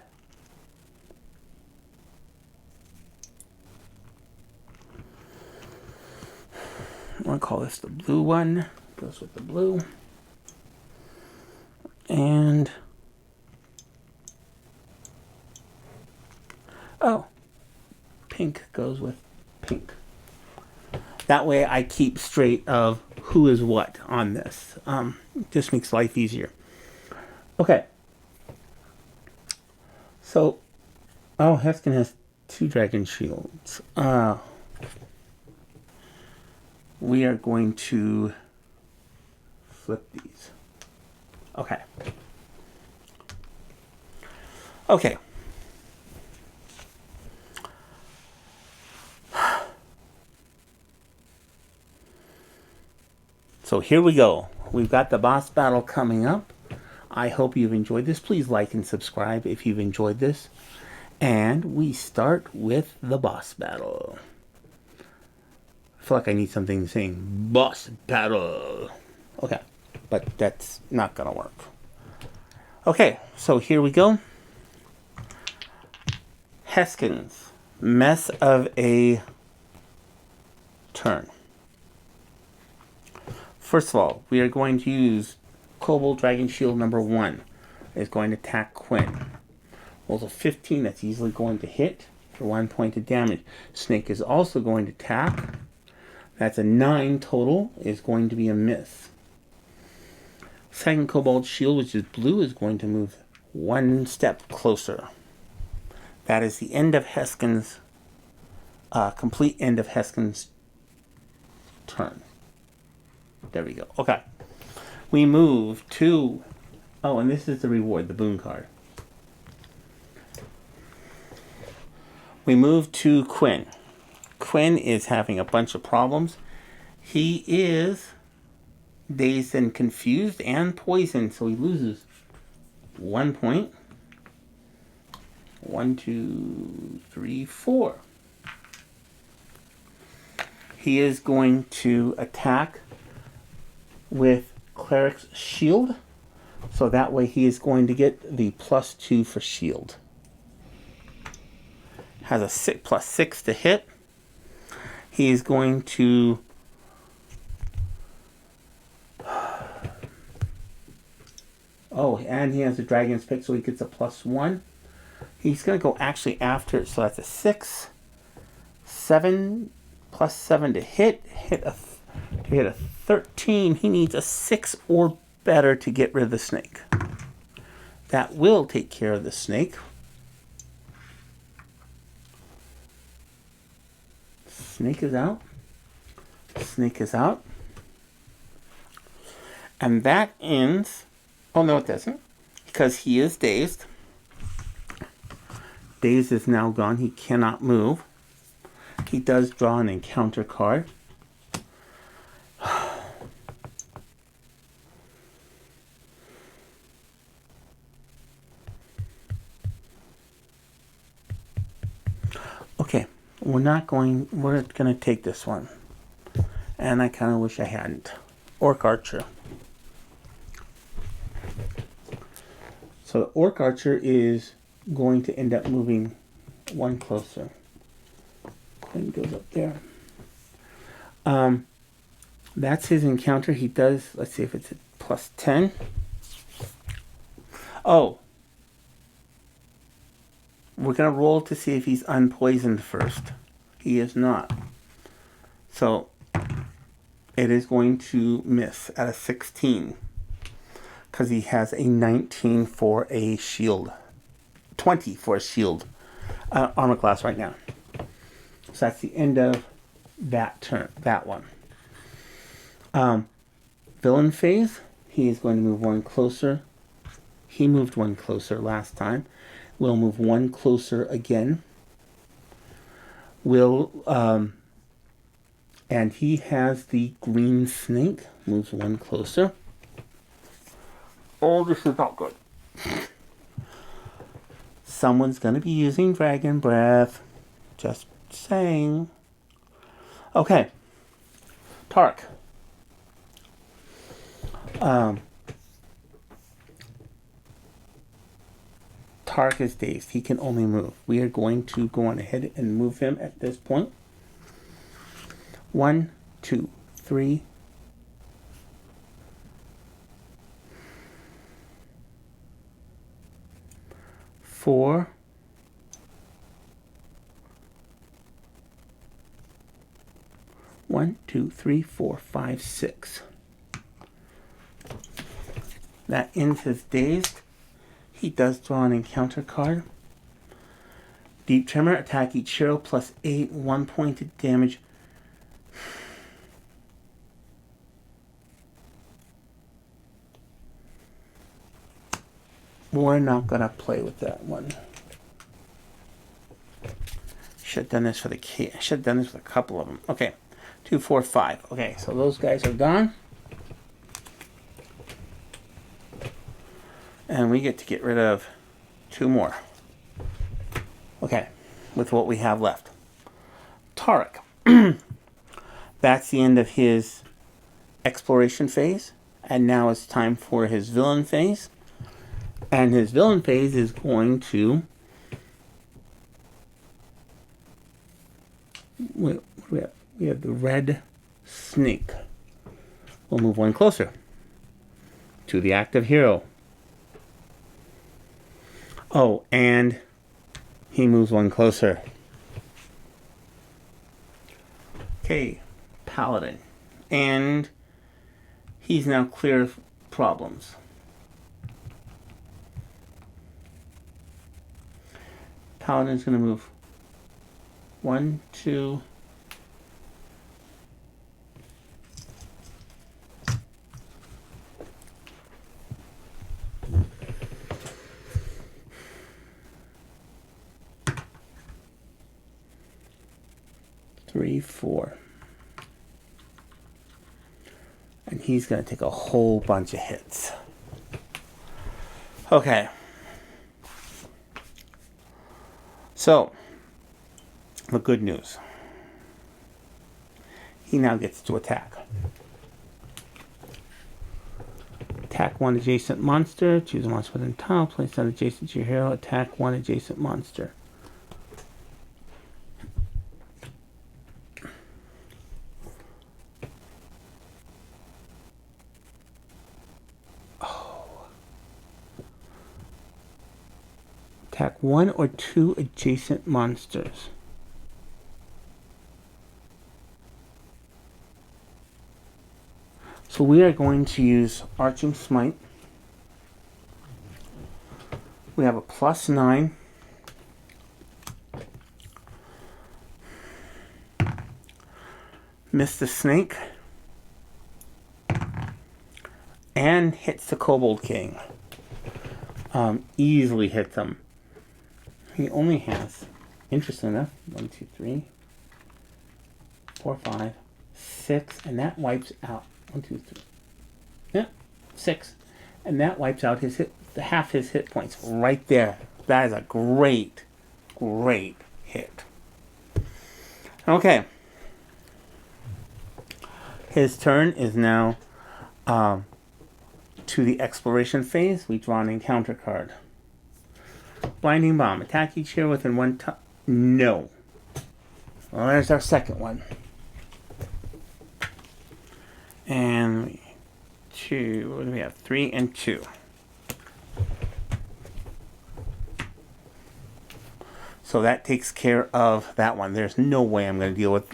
I'm going to call this the blue one. Goes with the blue. And oh, pink goes with pink. That way I keep straight of who is what on this. Just makes life easier. Okay. So, oh, Heskin has 2 dragon shields. We are going to flip these. Okay. Okay. So here we go. We've got the boss battle coming up. I hope you've enjoyed this. Please like and subscribe if you've enjoyed this. And we start with the boss battle. I feel like I need something saying boss battle. Okay, but that's not gonna work. Okay, so here we go. Heskin's mess of a turn. First of all, we are going to use Kobold Dragon Shield number 1. Is going to attack Quinn. Rolls a 15, that's easily going to hit for 1 point of damage. Snake is also going to attack. That's a 9 total, is going to be a miss. Second Kobold Shield, which is blue, is going to move 1 step closer. That is the end of Heskin's, complete end of Heskin's turn. There we go. Okay. We move to, oh, and this is the reward, the boon card. We move to Quinn. Quinn is having a bunch of problems. He is dazed and confused and poisoned, so he loses 1 point. 1, 2, 3, 4. He is going to attack with Cleric's Shield, so that way he is going to get the +2 for shield. Has a +6 to hit. He is going to oh, and he has a dragon's pick, so he gets a +1. He's going to go actually after it, so that's a 6, 7, +7 to hit. To hit a 13, he needs a 6 or better to get rid of the snake. That will take care of the snake. Snake is out. Snake is out. And that ends... Oh, no, it doesn't. Because he is dazed. Dazed is now gone. He cannot move. He does draw an encounter card. Okay, we're going to take this one. And I kind of wish I hadn't. Orc Archer. So the Orc Archer is going to end up moving one closer. And goes up there. That's his encounter. He does, let's see if it's a plus 10. Oh. We're going to roll to see if he's unpoisoned first. He is not. So, it is going to miss at a 16. Because he has a 19 for a shield. 20 for a shield. Armor class right now. So that's the end of that turn. That one. Villain phase. He is going to move one closer. He moved one closer last time. We'll move one closer again. And he has the green snake. Moves one closer. Oh, this is not good. Someone's going to be using Dragon Breath. Just saying. Okay. Tark. Tark is dazed. He can only move. We are going to go on ahead and move him at this point. 1, 2, 3. 4. 1, 2, 3, 4, 5, 6. That ends his dazed. He does draw an encounter card. Deep Tremor, attack each hero plus 8, 1 point of damage. We're not going to play with that one. Should have done this for the key. I should have done this with a couple of them. Okay. 2, 4, 5. Okay, so those guys are gone. And we get to get rid of 2 more. Okay, with what we have left. Tarek. That's the end of his exploration phase. And now it's time for his villain phase. And his villain phase is going to... We have the red snake. We'll move one closer to the active hero. Oh, and he moves one closer. Okay, Paladin. And he's now clear of problems. Paladin's going to move 1, 2... 3, 4. And he's going to take a whole bunch of hits. Okay. So, the good news. He now gets to attack. Attack 1 adjacent monster. Choose a monster within tile. Place that adjacent to your hero. Attack 1 adjacent monster. Attack 1 or 2 adjacent monsters. So we are going to use Arching Smite. We have a plus 9. Miss the snake. And hits the Kobold King. Easily hits him. He only has, interesting enough, 1, 2, 3, 4, 5, 6, and that wipes out 1, 2, 3. Yeah, 6, and that wipes out his half his hit points right there. That is a great, great hit. Okay. His turn is now to the exploration phase. We draw an encounter card. Blinding Bomb. Attack each hero within one time. No. Well, there's our second one. And 2. What do we have? 3 and 2. So that takes care of that one. There's no way I'm going to deal with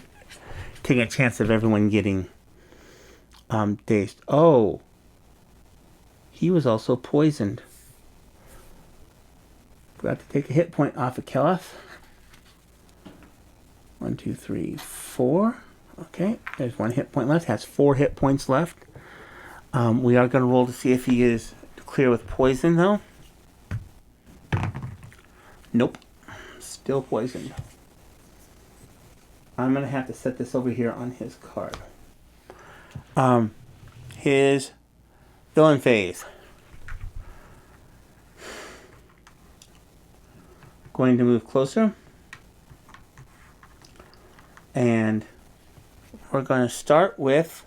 taking a chance of everyone getting dazed. Oh. He was also poisoned. Forgot to take a hit point off of Keleth. 1, 2, 3, 4. Okay, there's 1 hit point left. Has 4 hit points left. We are going to roll to see if he is clear with poison, though. Nope. Still poisoned. I'm going to have to set this over here on his card. His villain phase. Going to move closer. And we're going to start with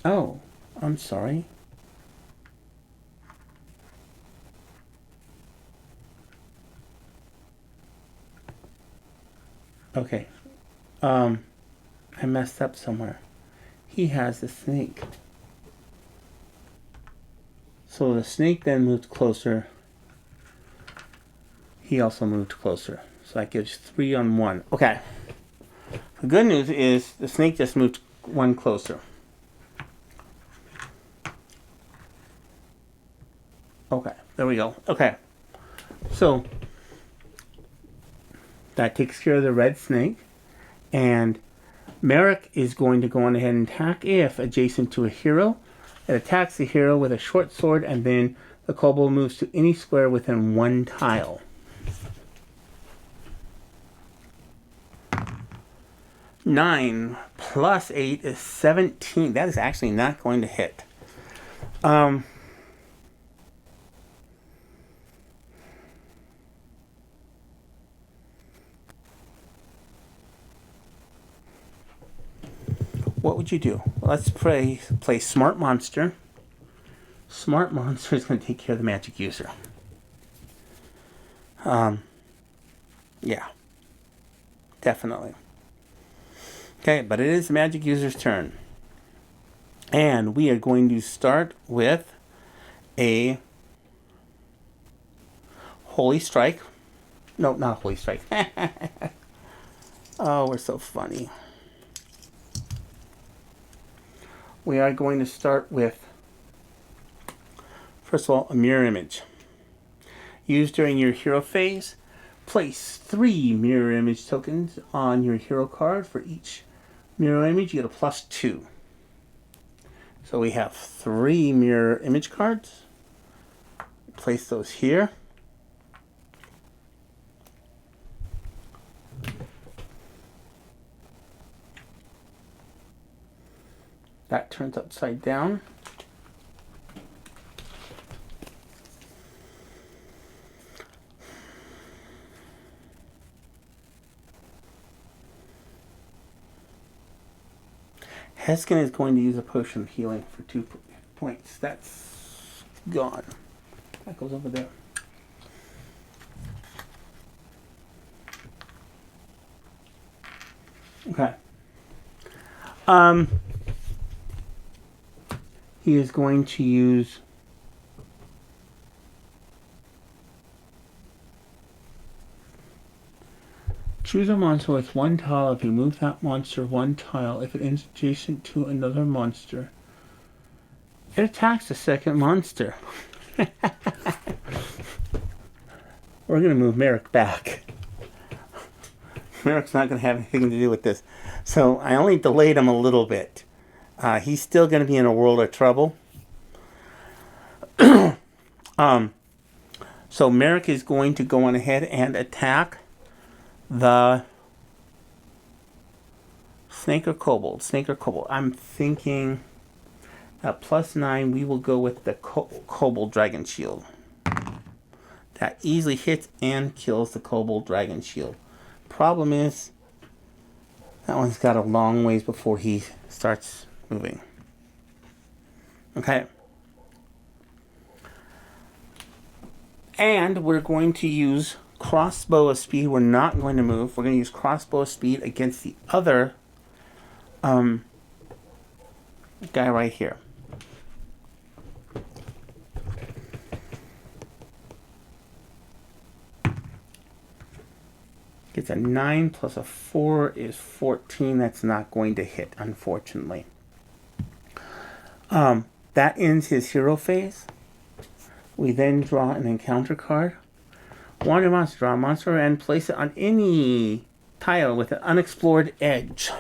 oh, I'm sorry. Okay. I messed up somewhere. He has the snake. So the snake then moved closer. He also moved closer. So that gives 3 on 1. Okay. The good news is the snake just moved 1 closer. Okay. There we go. Okay. So that takes care of the red snake. And Merrick is going to go on ahead and attack if adjacent to a hero. It attacks the hero with a short sword, and then the kobold moves to any square within 1 tile. 9 plus 8 is 17. That is actually not going to hit. What would you do? Let's play Smart Monster. Smart Monster is going to take care of the magic user. Yeah. Definitely. Okay, but it is the magic user's turn. And we are going to start with a Holy Strike. No, not Holy Strike. Oh, we're so funny. We are going to start with, first of all, a mirror image. Used during your hero phase, place 3 mirror image tokens on your hero card. For each mirror image, you get a +2. So we have 3 mirror image cards. Place those here. That turns upside down. Heskin is going to use a potion of healing for 2 points. That's gone. That goes over there. Okay. He is going to use choose a monster with 1 tile. If you move that monster 1 tile, if it is adjacent to another monster, it attacks the second monster. We're going to move Merrick back. Merrick's not going to have anything to do with this. So I only delayed him a little bit. He's still going to be in a world of trouble. So Merrick is going to go on ahead and attack the snake or kobold. Snake or kobold. I'm thinking at +9 we will go with the kobold dragon shield. That easily hits and kills the kobold dragon shield. Problem is, that one's got a long ways before he starts moving. Okay. And we're going to use crossbow of speed. We're not going to move. We're going to use crossbow of speed against the other guy right here. Gets a 9 plus a 4 is 14. That's not going to hit, unfortunately. That ends his hero phase. We then draw an encounter card. Wander monster, draw a monster and place it on any tile with an unexplored edge.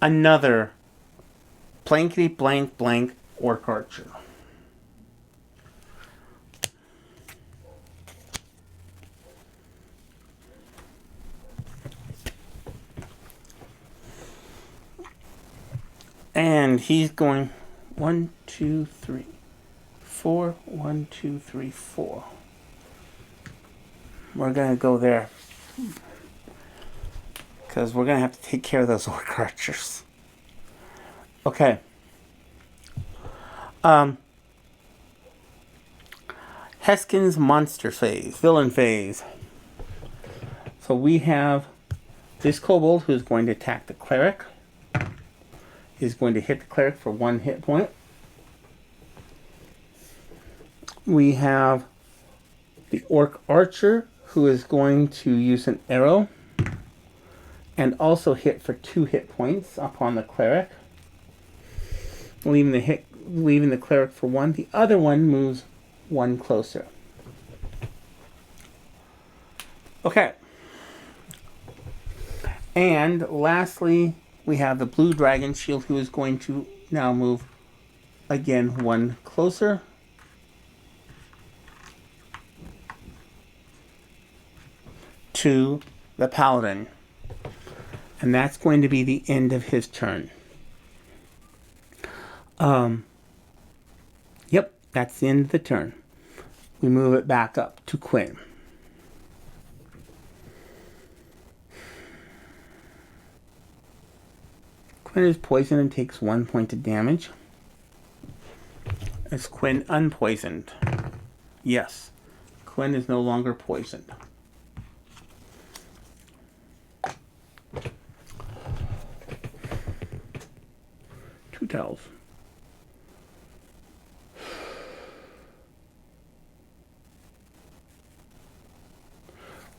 Another blankety blank blank orc archer. And he's going 1, 2, 3, 4. 1, 2, 3, 4. We're gonna go there because we're gonna have to take care of those orc archers. Okay. Heskin's monster phase, villain phase. So we have this kobold who's going to attack the cleric. He's going to hit the cleric for 1 hit point. We have the orc archer who is going to use an arrow and also hit for 2 hit points upon the cleric, leaving the cleric for 1. The other one moves 1 closer. Okay. And lastly, we have the blue dragon shield who is going to now move again 1 closer. To the paladin. And that's going to be the end of his turn. Yep, that's the end of the turn. We move it back up to Quinn. Quinn is poisoned and takes 1 point of damage. Is Quinn unpoisoned? Yes. Quinn is no longer poisoned. Two tells.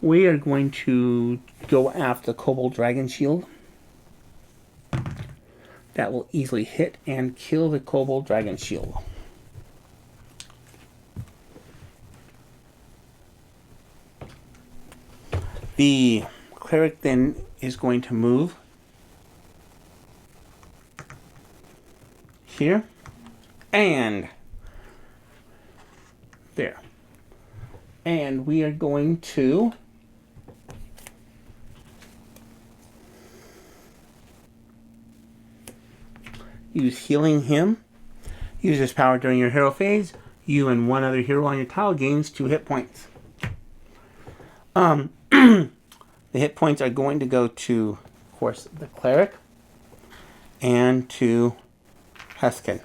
We are going to go after the kobold dragon shield. That will easily hit and kill the kobold dragon shield. The cleric then is going to move here and there. And we are going to use healing him. Use this power during your hero phase. You and 1 other hero on your tile gains 2 hit points. The hit points are going to go to, of course, the cleric and to Heskin,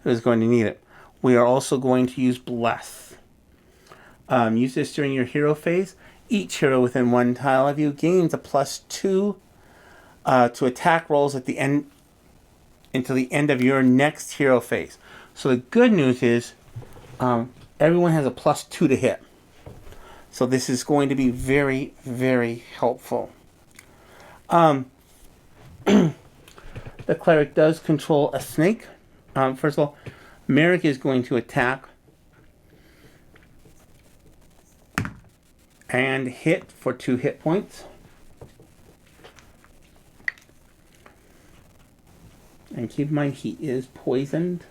who is going to need it. We are also going to use Bless. Use this during your hero phase. Each hero within 1 tile of you gains a +2 to attack rolls at the end until the end of your next hero phase. So the good news is everyone has a +2 to hit. So this is going to be very, very helpful. The cleric does control a snake. First of all, Merrick is going to attack and hit for 2 hit points. And keep in mind, he is poisoned.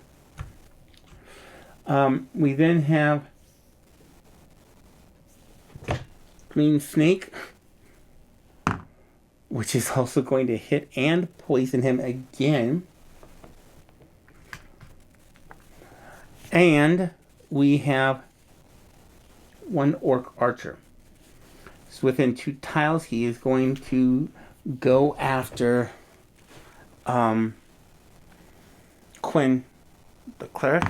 We then have Green Snake, which is also going to hit and poison him again. And we have one orc archer. So within 2 tiles, he is going to go after Quinn, the cleric.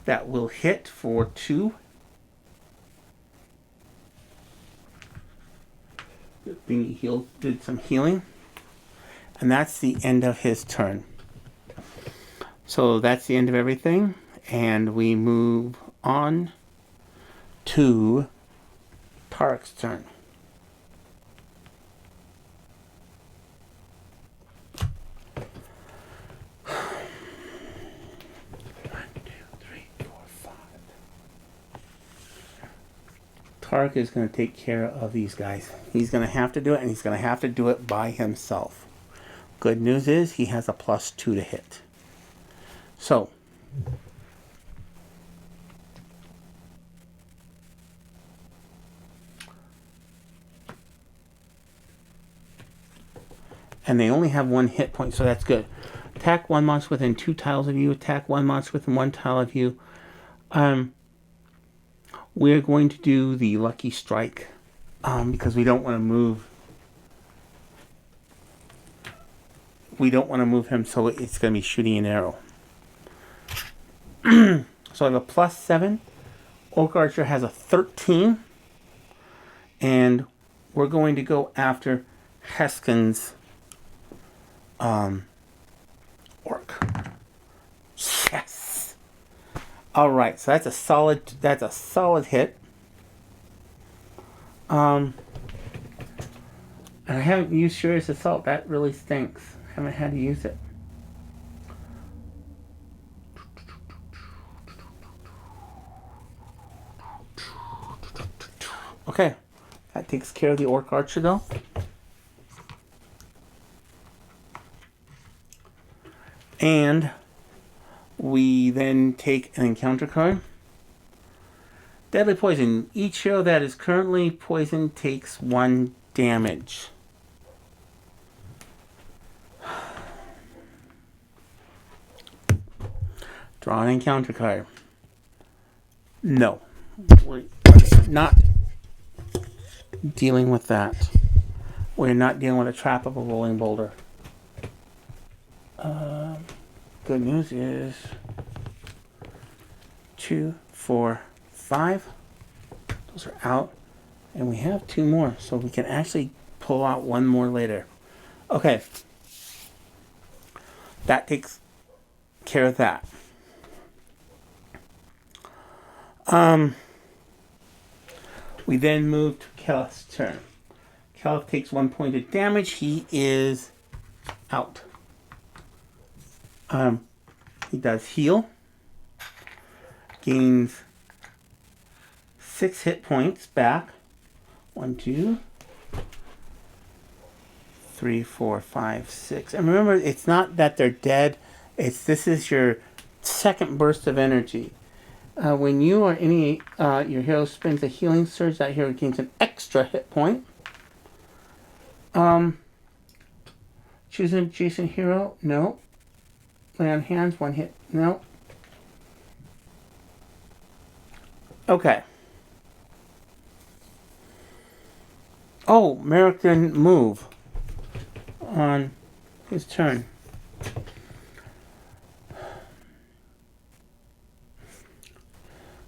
That will hit for 2. Being healed, did some healing. And that's the end of his turn. So that's the end of everything. And we move on to Tarek's turn. Tarek is going to take care of these guys. He's going to have to do it, and he's going to have to do it by himself. Good news is he has a +2 to hit. So, and they only have 1 hit point, so that's good. Attack 1 monster within 2 tiles of you. Attack 1 monster within 1 tile of you. We're going to do the lucky strike because we don't want to move. We don't want to move him, so it's going to be shooting an arrow. So I have a +7. Orc Archer has a 13. And we're going to go after Heskin's orc. Yes! Alright, so that's a solid hit. And I haven't used Furious Assault. That really stinks. I haven't had to use it. Okay, that takes care of the Orc Archer though. And we then take an encounter card. Deadly Poison. Each hero that is currently poisoned takes 1 damage. Draw an encounter card. No. We're not dealing with that. We're not dealing with a trap of a rolling boulder. Good news is 2, 4, 5. Those are out. And we have 2 more, so we can actually pull out 1 more later. Okay. That takes care of that. We then move to Keleth's turn. Keleth takes 1 point of damage. He is out. He does heal. Gains 6 hit points back. 1, 2, 3, 4, 5, 6. And remember, it's not that they're dead. This is your second burst of energy. When you or any your hero spends a healing surge, that hero gains an extra hit point. Choose an adjacent hero. No. Lay on hands. 1 hit. No. Okay. Oh, Merrick didn't move on his turn.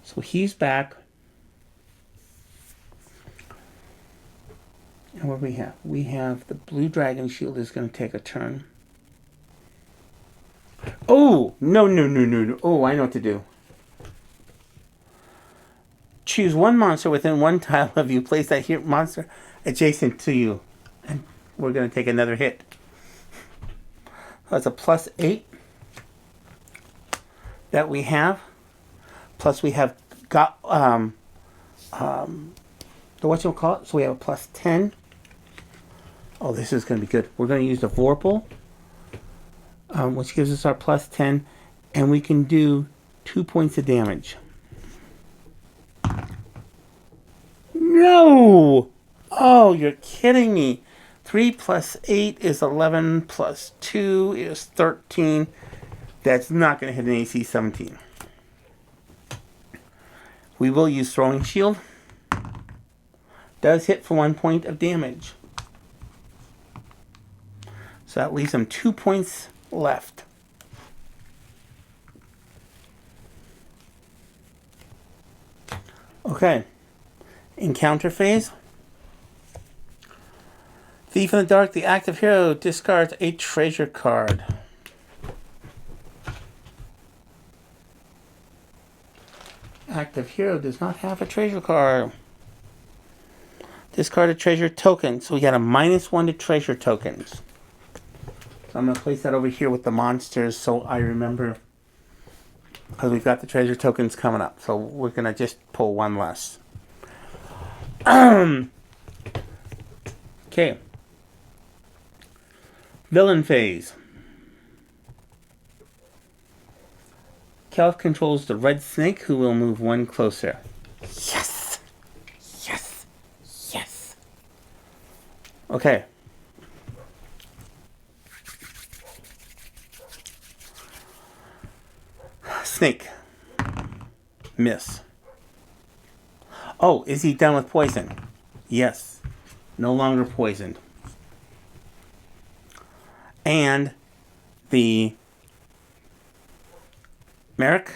So he's back. And what do we have? We have the blue dragon shield is going to take a turn. Oh, no. Oh, I know what to do. Choose 1 monster within 1 tile of you. Place that monster adjacent to you. And we're going to take another hit. That's a +8 that we have. Plus we have got the whatchamacallit. So we have a +10. Oh, this is going to be good. We're going to use the Vorpal, which gives us our +10, and we can do 2 points of damage. No! Oh, you're kidding me. 3 + 8 is 11, plus 2 is 13. That's not going to hit an AC 17. We will use throwing shield. Does hit for 1 point of damage. So that leaves him 2 points left. Okay. Encounter phase. Thief in the Dark, the active hero discards a treasure card. Active hero does not have a treasure card. Discard a treasure token. So we got a -1 to treasure tokens. So I'm going to place that over here with the monsters so I remember. Because we've got the treasure tokens coming up. So we're going to just pull one less. Okay. Villain phase. Kelf controls the red snake, who will move 1 closer. Yes! Yes! Yes! Okay. Snake. Miss. Oh, is he done with poison? Yes. No longer poisoned. And the Merrick.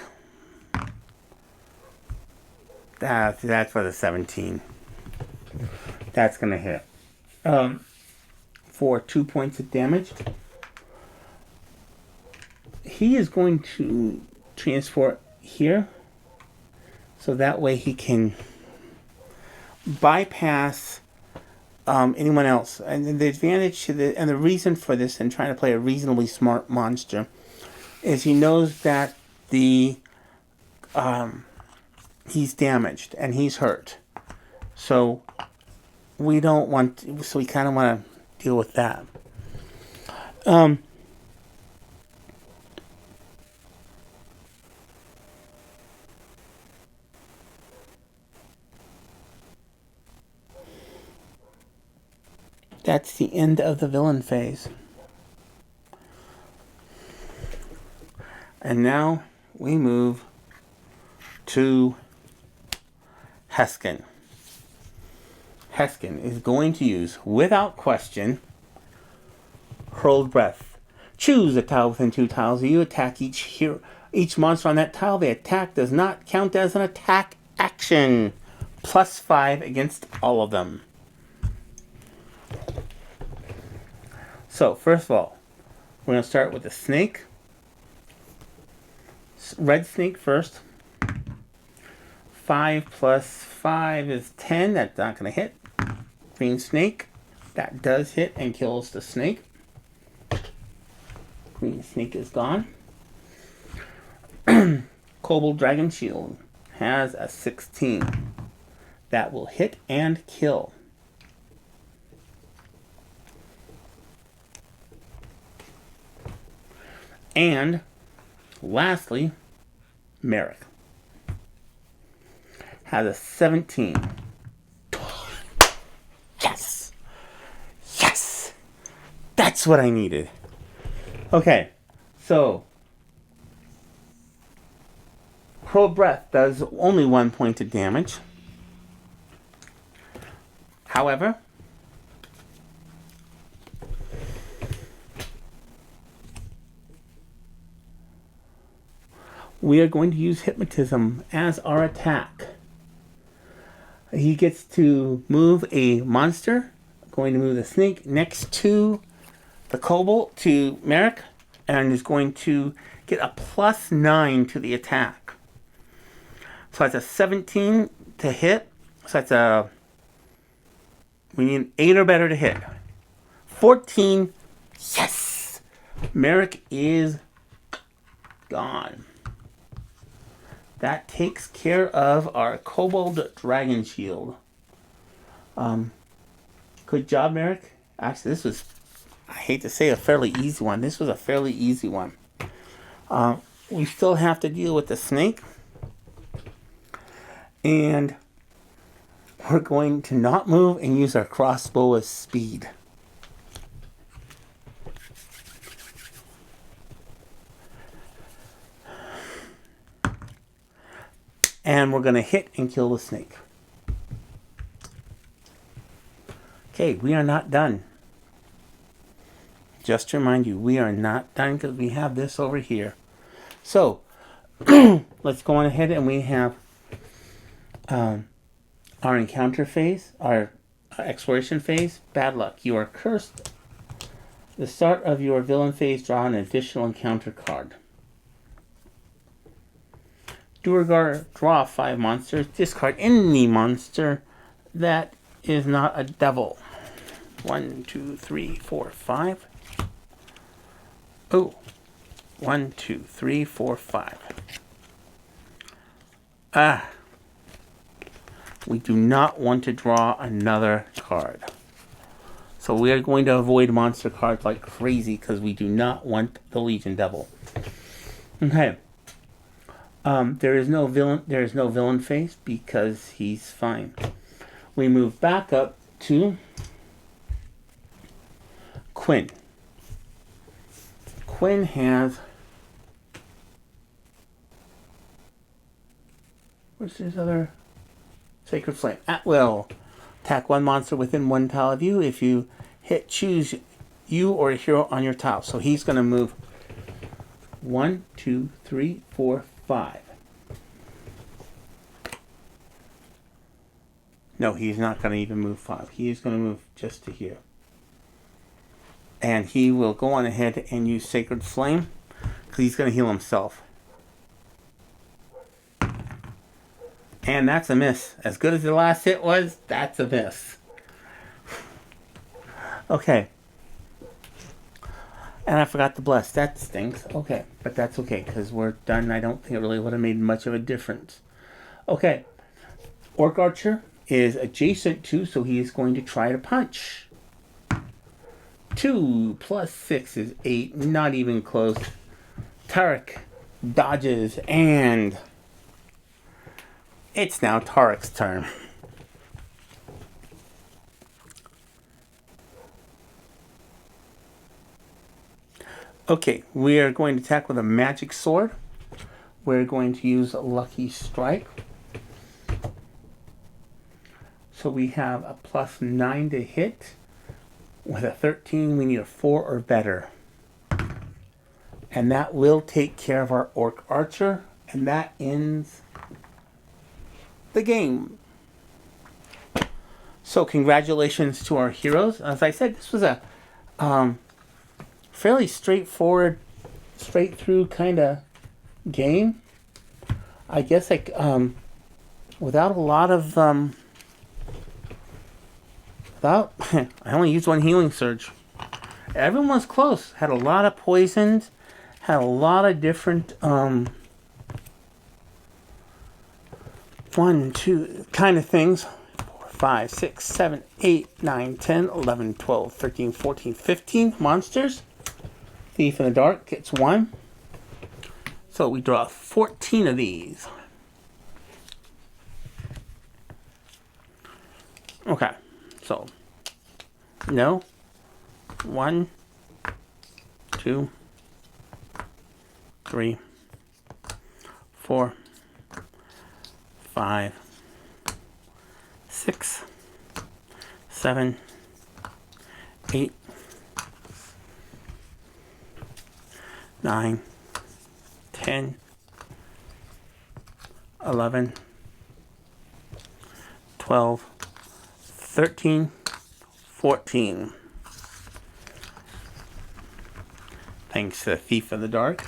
That's for the 17. That's going to hit. For 2 points of damage. He is going to transport here. So that way he can bypass anyone else. And the advantage to and the reason for this and trying to play a reasonably smart monster is he knows that he's damaged and he's hurt. So we don't want to, so we kind of want to deal with that. That's the end of the villain phase. And now we move to Heskin. Heskin is going to use, without question, Hurled Breath. Choose a tile within 2 tiles. You attack each monster on that tile. The attack does not count as an attack action. +5 against all of them. So, first of all, we're going to start with the snake. Red snake first. 5 + 5 is 10. That's not going to hit. Green snake. That does hit and kills the snake. Green snake is gone. Kobold Dragon Shield has a 16. That will hit and kill. And lastly, Merrick has a 17. Yes! Yes! That's what I needed. Okay, so Hurled Breath does only 1 point of damage. However, we are going to use Hypnotism as our attack. He gets to move a monster. Going to move the snake next to the kobold, to Merrick, and is going to get a +9 to the attack. So that's a 17 to hit. So that's we need an 8 or better to hit. 14. Yes! Merrick is gone. That takes care of our Kobold Dragon Shield. Good job, Merrick. Actually, this was, I hate to say, a fairly easy one. This was a fairly easy one. We still have to deal with the snake. And we're going to not move and use our crossbow as speed. And we're going to hit and kill the snake. Okay, we are not done. Just to remind you, we are not done because we have this over here. So, let's go on ahead and we have our encounter phase, our exploration phase. Bad luck. You are cursed. The start of your villain phase, draw an additional encounter card. Duergar, draw 5 monsters. Discard any monster that is not a devil. 1, 2, 3, 4, 5. Oh. 1, 2, 3, 4, 5. We do not want to draw another card. So we are going to avoid monster cards like crazy because we do not want the Legion Devil. Okay. There is no villain phase because he's fine. We move back up to Quinn. Quinn has, where's his other? Sacred Flame. At will. Attack one monster within 1 tile of you. If you hit, choose you or a hero on your tile. So he's going to move 1, 2, 3, 4, 5. No, he's not going to even move 5. He is going to move just to here. And he will go on ahead and use Sacred Flame because he's going to heal himself. And that's a miss. As good as the last hit was, that's a miss. Okay. And I forgot to bless. That stinks. Okay. But that's okay because we're done. I don't think it really would have made much of a difference. Okay. Orc Archer is adjacent to, so he is going to try to punch. 2 plus 6 is 8. Not even close. Tarek dodges and it's now Tarek's turn. Okay, we are going to attack with a magic sword. We're going to use Lucky Strike. So we have a plus 9 to hit. With a 13, we need a 4 or better. And that will take care of our Orc Archer. And that ends the game. So congratulations to our heroes. As I said, this was a fairly straightforward, straight through kind of game. I guess like without a lot of I only used 1 healing surge. Everyone was close. Had a lot of poisons. Had a lot of different 1, 2 kind of things. 4, 5, 6, 7, 8, 9, 10, 11, 12, 13, 14, 15 monsters. Thief in the Dark gets 1. So we draw 14 of these. Okay. So, no. 1, 2, 3, 4, 5, 6, 7, 8, 9, 10, 11, 12, 13, 14. Thanks to the Thief of the Dark.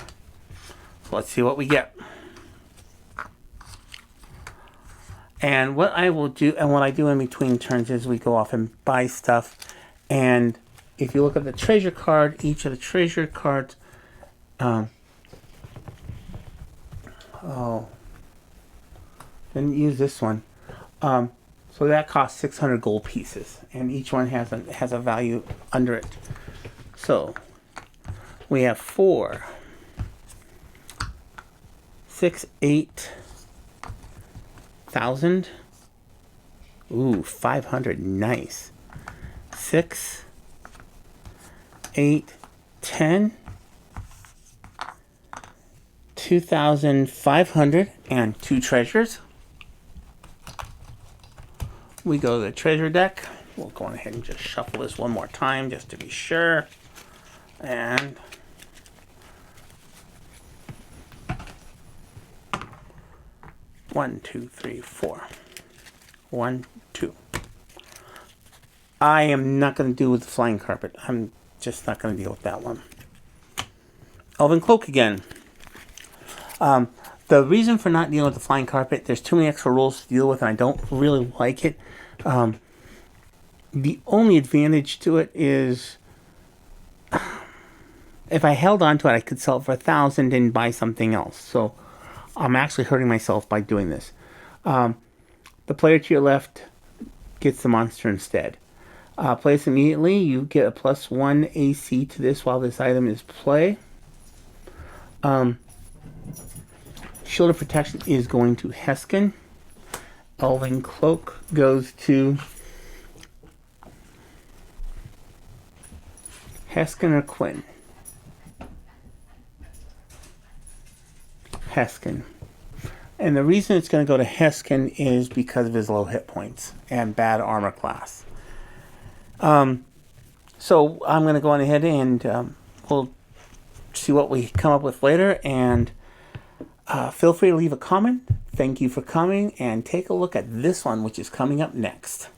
So let's see what we get. And what I will do, and what I do in between turns is we go off and buy stuff. And if you look at the treasure card, each of the treasure cards, didn't use this one. So that costs 600 gold pieces, and each one has a value under it. So we have 4, 6, 8,000. Ooh, 500, nice. 6, 8, 10, 2,500, and 2 treasures. we go to the treasure deck. We'll go on ahead and just shuffle this one more time just to be sure. And one, two, three, four. 1, 2. I am not going to do with the flying carpet. I'm just not going to deal with that one. Elven Cloak again. The reason for not dealing with the flying carpet, there's too many extra rules to deal with, and I don't really like it. The only advantage to it is if I held on to it, I could sell it for 1,000 and buy something else. So I'm actually hurting myself by doing this. The player to your left gets the monster instead. Place immediately. You get a +1 AC to this while this item is play. Shield of Protection is going to Heskin. Elven Cloak goes to Heskin or Quinn. Heskin. And the reason it's going to go to Heskin is because of his low hit points and bad armor class. So I'm going to go on ahead and we'll see what we come up with later. And feel free to leave a comment. Thank you for coming, and take a look at this one, which is coming up next.